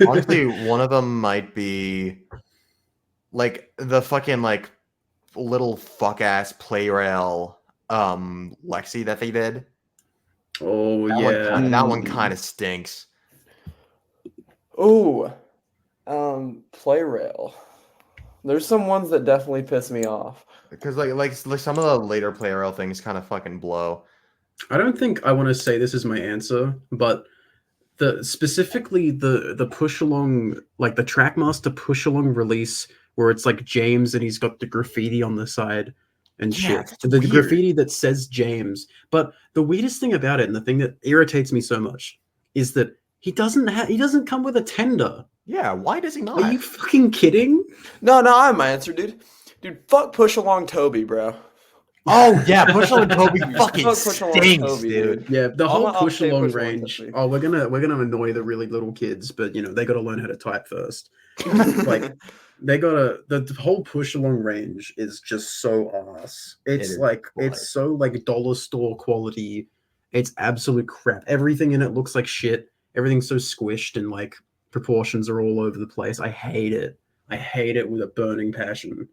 Honestly, one of them might be like the fucking like little fuck ass play rail Lexi that they did. Oh That one kind of stinks. Oh, play rail. There's some ones that definitely piss me off. Because like some of the later play rail things kind of fucking blow. I don't think I want to say this is my answer, but specifically the push along, like the Trackmaster push along release where it's like James and he's got the graffiti on the side and shit. That's The weird. graffiti that says James. But the weirdest thing about it, and the thing that irritates me so much, is that he doesn't come with a tender. Yeah, why does he not? Are you fucking kidding? No, I have my answer, dude. Dude, fuck push along Toby, bro. Oh yeah, push along Toby fucking Fuck push along stinks, Toby, dude. Yeah, the I'll whole push say along push along range. Toby. Oh, we're gonna annoy the really little kids, but you know they got to learn how to type first. Like the whole push along range is just so ass. It's it's so like dollar store quality. It's absolute crap. Everything in it looks like shit. Everything's so squished and like proportions are all over the place. I hate it. I hate it with a burning passion.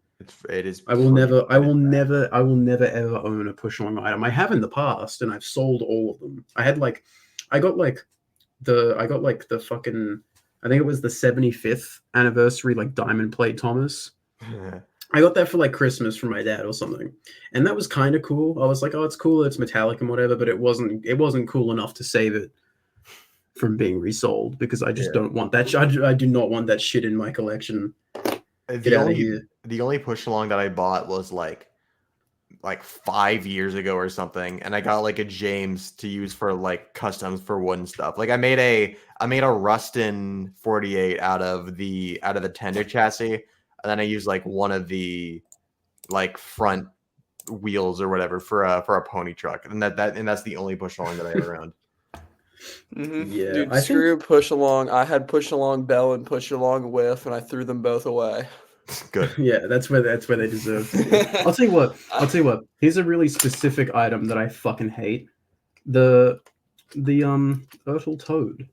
It is. I will never ever own a push along item. I have in the past, and I've sold all of them. I got the fucking, I think it was the 75th anniversary like diamond plate Thomas. I got that for like Christmas from my dad or something, and that was kind of cool. I was like, oh, it's cool, it's metallic and whatever, but it wasn't cool enough to save it from being resold because I just don't want that. I do not want that shit in my collection. Get out of here. The only push along that I bought was like 5 years ago or something, and I got like a James to use for like customs for wooden stuff. Like I made a Rustin 48 out of the tender chassis, and then I used like one of the like front wheels or whatever for a pony truck, and that's the only push along that I ever owned. Mm-hmm. Yeah, dude, screw push along. I had push along Bell and push along Whiff, and I threw them both away. Good. Yeah, that's where they deserve to be. I'll tell you what. Here's a really specific item that I fucking hate. The Urtle Toad.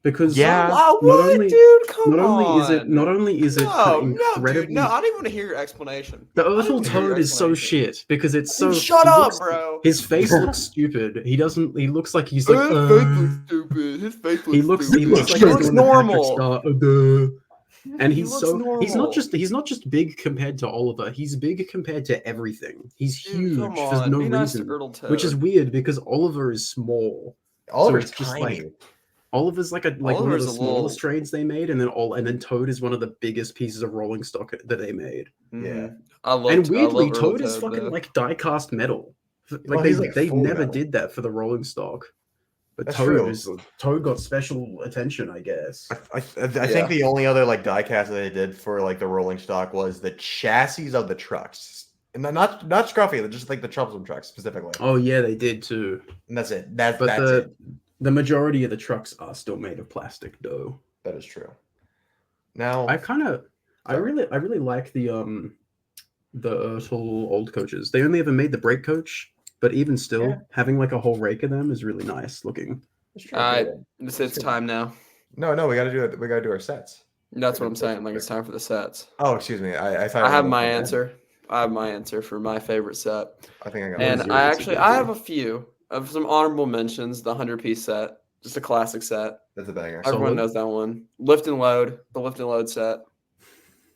Because not only is it incredibly... dude, no, I don't even want to hear your explanation. The Urtle Toad is so shit because it's so... Shut up, bro. His face looks stupid. He looks like he's like... His face looks stupid. His face looks stupid. He looks like he he's looks doing normal. And He he's looks normal. he's not just big compared to Oliver. He's big compared to everything. He's huge for no reason, which is weird because Oliver is small. Oliver's so it's tiny. just like Oliver's like one of the smallest trains they made, and then Toad is one of the biggest pieces of rolling stock that they made. Yeah, weirdly, Toad is fucking like die cast metal. Like they never did that for the rolling stock. But Toad got special attention, I guess. I think the only other like diecast that they did for like the rolling stock was the chassis of the trucks, and not Scruffy, just like the troublesome trucks specifically. Oh yeah, they did too. And that's it. The majority of the trucks are still made of plastic dough. That is true. Now I really like the Urtle old coaches. They only ever made the brake coach. But even still, having like a whole rake of them is really nice looking. All right, it's time now. No, we gotta do it. We gotta do our sets. That's what I'm saying. Like it's time for the sets. Oh, excuse me. I thought I have my answer. I have my answer for my favorite set. I think I got. And I have a few of some honorable mentions. The 100-piece set, just a classic set. That's a banger. Everyone knows that one. Lift and load, the lift and load set.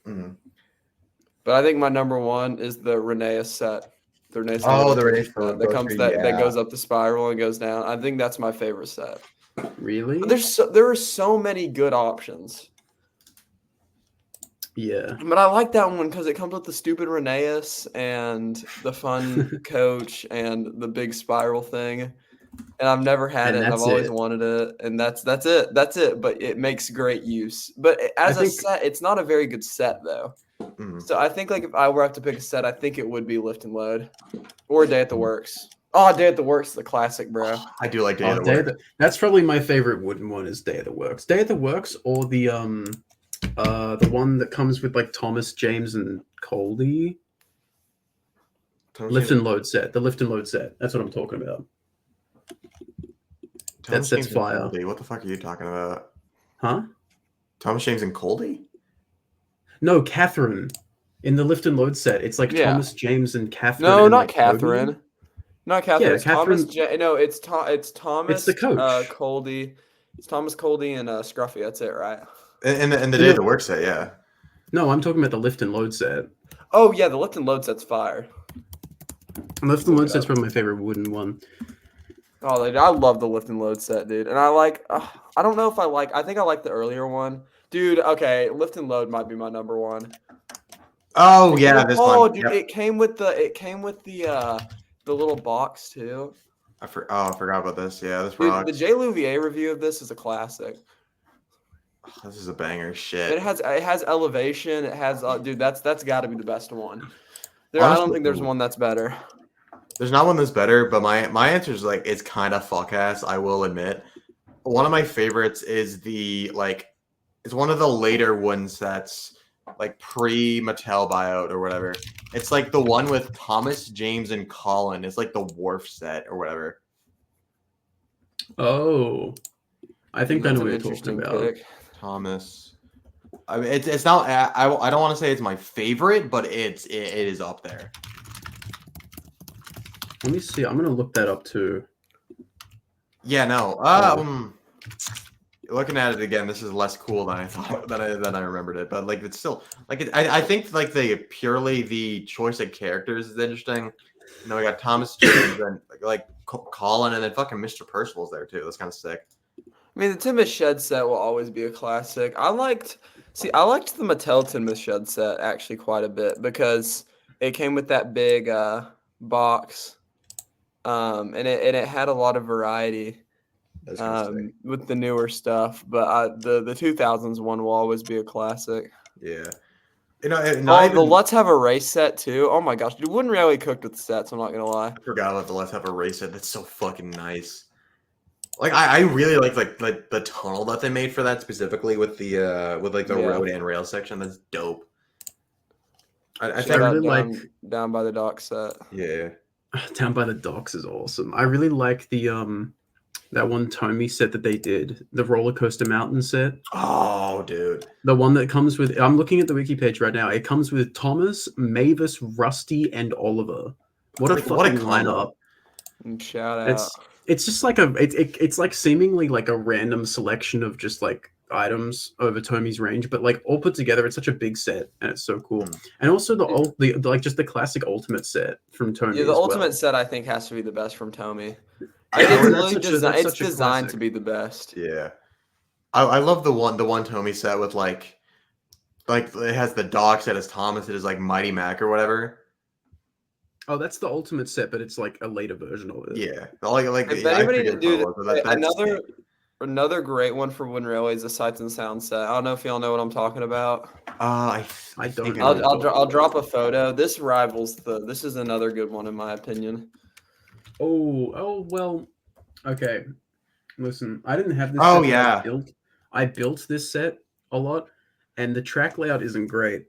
Mm-hmm. But I think my number one is the Reneus set. The Reneus that comes that goes up the spiral and goes down. I think that's my favorite set. Really? But there are so many good options. Yeah. But I like that one because it comes with the stupid Reneus and the fun coach and the big spiral thing. And I've never had it. I've always wanted it. And that's it. That's it. But it makes great use. But as a set, it's not a very good set though. Mm-hmm. So I think like if I were to have to pick a set, I think it would be Lift and Load or Day at the Works. Oh, Day at the Works is the classic, bro. I do like Day at the Works. That's probably my favorite wooden one is Day at the Works. Day at the Works or the one that comes with like Thomas, James, and Coldy. Lift and Load set. The Lift and Load set. That's what I'm talking about. That set's fire. What the fuck are you talking about? Huh? Thomas, James, and Coldy? No, Catherine. In the Lift and Load set, it's like Thomas, James, and Catherine. No, and not like Catherine. Cody. Not Catherine. Yeah, It's Thomas. Catherine. No, it's Thomas. It's the coach. Coldy. It's Thomas Coldy and Scruffy. That's it, right? In the day of the work set, yeah. No, I'm talking about the lift and load set. Oh yeah, the lift and load set's fire. Lift and load set's probably my favorite wooden one. Oh, I love the lift and load set, dude. And I like. I don't know if I like. I think I like the earlier one, dude. Okay, lift and load might be my number one. Oh yeah, this one. Dude, it came with the little box too. I forgot about this. Yeah, this Dude, rocks. the J. Louvier review of this is a classic. Oh, this is a banger. Shit. It has elevation. It has dude. That's got to be the best one. I Honestly, don't think there's one that's better. There's not one that's better, but my answer is like it's kind of fuck ass. I will admit. One of my favorites is it's one of the later ones that's like pre-Mattel buyout or whatever. It's like the one with Thomas, James, and Colin. It's like the Wharf set or whatever. Oh, I think I know what you're talking about. Pick. Thomas. I mean, it's not. I don't want to say it's my favorite, but it is up there. Let me see. I'm gonna look that up too. Yeah, no. Looking at it again, this is less cool than I thought than I remembered it. But like, it's still like I think like the choice of characters is interesting. You know, we got Thomas James and like Colin, and then fucking Mr. Percival's there too. That's kind of sick. I mean, the Timus Shed set will always be a classic. I liked the Mattel Timus Shed set actually quite a bit because it came with that big box, and it had a lot of variety with the newer stuff. But the 2000s one will always be a classic. Yeah. You know, the Let's Have a Race set too. Oh my gosh, dude, wouldn't really cooked with the sets. I'm not gonna lie. I forgot about the Let's Have a Race set. That's so fucking nice. Like I really like the tunnel that they made for that specifically with the road and rail section. That's dope. I think I really like down by the dock set. Yeah. Down by the docks is awesome. I really like the that one Tommy set that they did, the Roller Coaster Mountain set. Oh, dude. The one that comes with, I'm looking at the wiki page right now. It comes with Thomas, Mavis, Rusty, and Oliver. What a fucking lineup. Shout out. It's just like it's like seemingly like a random selection of just like items over Tommy's range, but like all put together, it's such a big set and it's so cool. And also the like just the classic ultimate set from Tommy. Yeah, the ultimate set I think has to be the best from Tommy. It's designed to be the best. Yeah, I love the one Tommy set with like it has the dog set as Thomas. It is like Mighty Mac or whatever. Oh, that's the ultimate set, but it's like a later version of it. Yeah, like if anybody to do another great one for Wooden Railway is the Sights and Sounds set. I don't know if y'all know what I'm talking about. I don't. I'll drop a photo. This rivals This is another good one in my opinion. Oh well. Okay. Listen, I didn't have this. Oh set yeah. I built this set a lot, and the track layout isn't great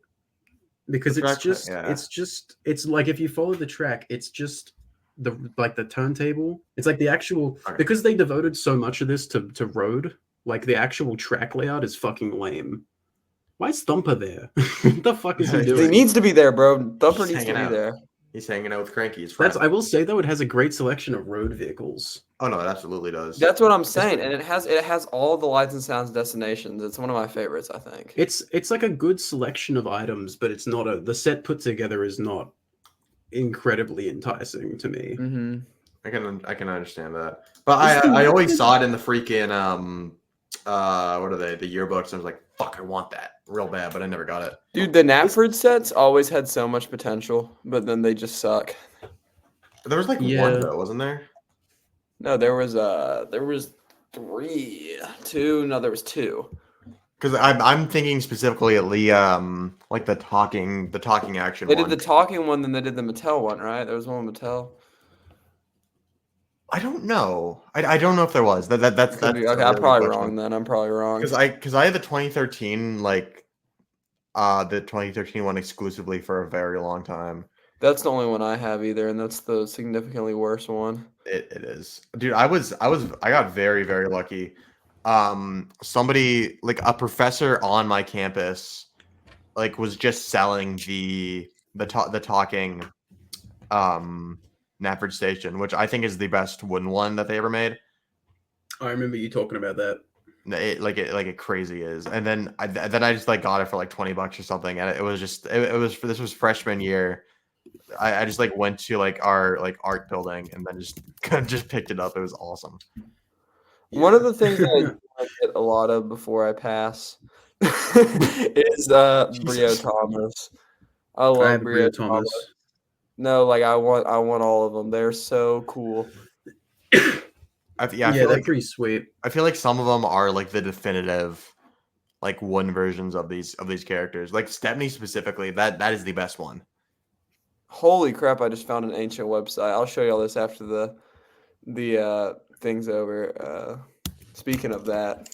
because it's like if you follow the track, it's just the turntable. It's like the actual because they devoted so much of this to road. Like the actual track layout is fucking lame. Why is Thumper there? What the fuck is he doing? He needs to be there, bro. Thumper needs to be there. He's hanging out with Cranky. I will say though, it has a great selection of road vehicles. Oh no, it absolutely does. That's what I'm saying, and it has all the Lights and Sounds destinations. It's one of my favorites, I think. It's like a good selection of items, but it's not the set put together is not incredibly enticing to me. Mm-hmm. I can understand that, but I always saw it in the freaking what are they, the yearbooks, and I was like, fuck, I want that real bad, but I never got it. Dude, the Knapford sets always had so much potential, but then they just suck. There was like one though, wasn't there? No, there was two. No, there was two. Because I'm thinking specifically at the like the talking action. They did the talking one, then they did the Mattel one, right? There was one with Mattel. I don't know. I don't know if there was. That's okay. I'm probably wrong then. I'm probably wrong. Because I had the 2013 the 2013 one exclusively for a very long time. That's the only one I have either, and that's the significantly worse one. It is, dude. I got very, very lucky. Somebody like a professor on my campus, like was just selling the talking Knapford Station, which I think is the best wooden one that they ever made. I remember you talking about that. It crazy is, and then I just like got it for like $20 or something, and it was just this was freshman year. I just like went to like our like art building and then just picked it up. It was awesome. One of the things that I get a lot of before I pass is Brio Thomas. I love Brio Thomas. No, like I want all of them. They're so cool. I feel they're like pretty sweet. I feel like some of them are like the definitive, like wooden versions of these characters. Like Stepney specifically, that is the best one. Holy crap! I just found an ancient website. I'll show y'all this after the thing's over. Speaking of that,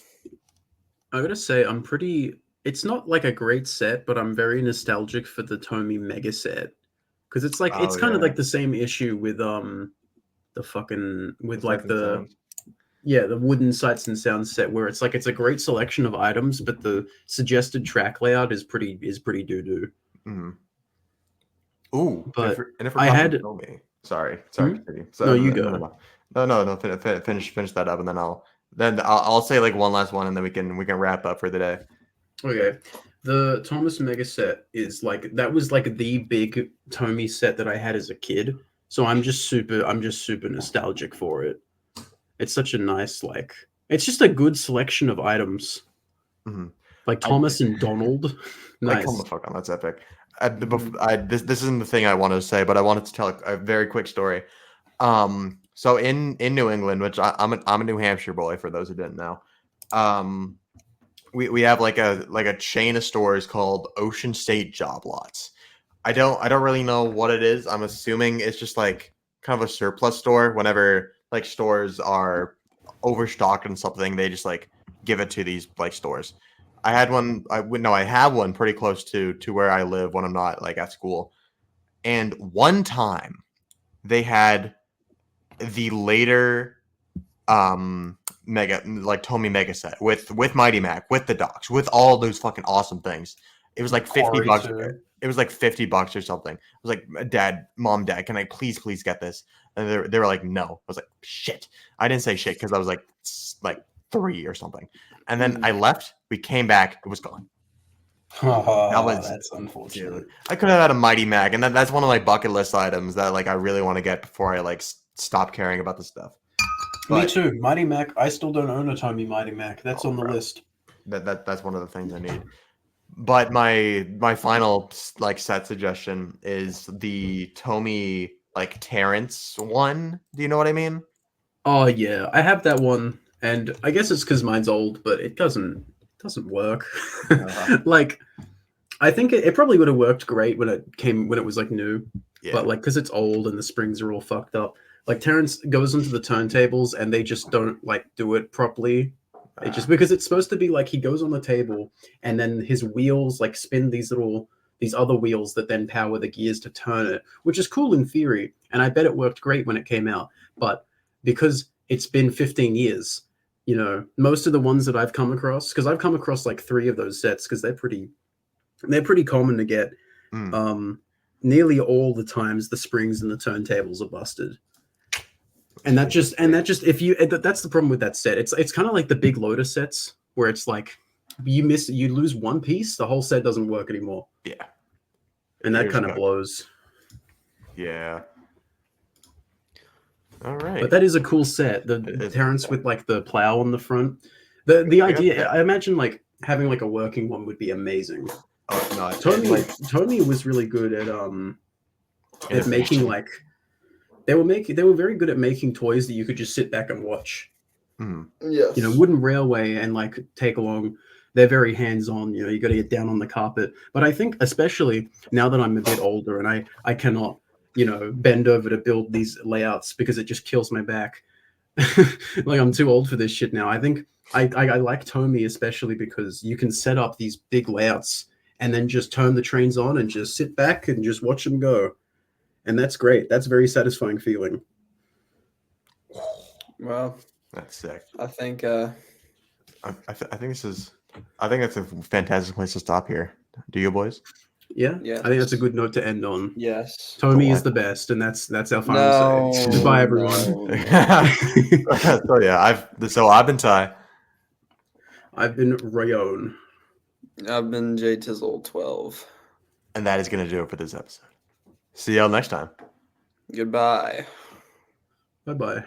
I gotta say I'm pretty. It's not like a great set, but I'm very nostalgic for the Tomy Mega set because it's like it's kind of like the same issue with the fucking with like the wooden sights and sounds set where it's like it's a great selection of items, but the suggested track layout is pretty doo-doo. Mm-hmm. Ooh, but if I had Tomy. Sorry. Mm-hmm. So, no, you go. No. Finish that up, and then I'll say like one last one, and then we can wrap up for the day. Okay. The Thomas Mega set is like that was like the big Tomy set that I had as a kid. So I'm just super nostalgic for it. It's such a nice it's just a good selection of items. Mm-hmm. Like Thomas and Donald. Nice. Like, come the fuck on, that's epic. This isn't the thing I wanted to say, but I wanted to tell a very quick story. So in New England, which I'm a New Hampshire boy for those who didn't know, we have like a chain of stores called Ocean State Job Lots. I don't really know what it is. I'm assuming it's just like kind of a surplus store. Whenever like stores are overstocked on something, they just like give it to these like stores. I had one. I have one pretty close to where I live when I'm not like at school. And one time, they had the later mega like Tomy Mega set with Mighty Mac, with the docks, with all those fucking awesome things. It was like $50. Too. It was like $50 or something. I was like, Mom, Dad, can I please get this? And they were like, no. I was like, shit. I didn't say shit because I was like 3 or something. And then I left. We came back. It was gone. That's unfortunate. Dude, I could have had a Mighty Mac, and that's one of my bucket list items that like I really want to get before I like stop caring about the stuff. Me too. Mighty Mac. I still don't own a Tomy Mighty Mac. That's on the list. That's one of the things I need. But my final like set suggestion is the Tomy like Terrence one. Do you know what I mean? Oh yeah, I have that one, and I guess it's because mine's old, but it doesn't work. Like, I think it probably would have worked great when it was like new, but like because it's old and the springs are all fucked up. Like Terrence goes into the turntables and they just don't like do it properly. It just because it's supposed to be like he goes on the table and then his wheels like spin these other wheels that then power the gears to turn it, which is cool in theory. And I bet it worked great when it came out. But because it's been 15 years, you know, most of the ones that I've come across, because I've come across like 3 of those sets because they're pretty common to get. Nearly all the times the springs and the turntables are busted. And that's the problem with that set. It's kind of like the Big Lotus sets where it's like you lose one piece, the whole set doesn't work anymore. Yeah. And that kind of blows. Yeah. All right. But that is a cool set. The Terrence with like the plow on the front. The idea, I imagine like having like a working one would be amazing. Oh no. Tomy was really good at making like they were very good at making toys that you could just sit back and watch. Yes. You know, Wooden Railway and like Take Along, they're very hands-on. You know, you got to get down on the carpet. But I think especially now that I'm a bit older and I cannot, you know, bend over to build these layouts because it just kills my back. Like I'm too old for this shit now. I think I like Tomy especially because you can set up these big layouts and then just turn the trains on and just sit back and just watch them go. And that's great. That's a very satisfying feeling. Well, that's sick. I think I think that's a fantastic place to stop here. Do you boys? Yeah, Yes. I think that's a good note to end on. Yes. Tommy is the best, and that's our final say. Goodbye, everyone. So yeah, I've been Ty. I've been Rayon. I've been JTizzle12. And that is gonna do it for this episode. See y'all next time. Goodbye. Bye bye.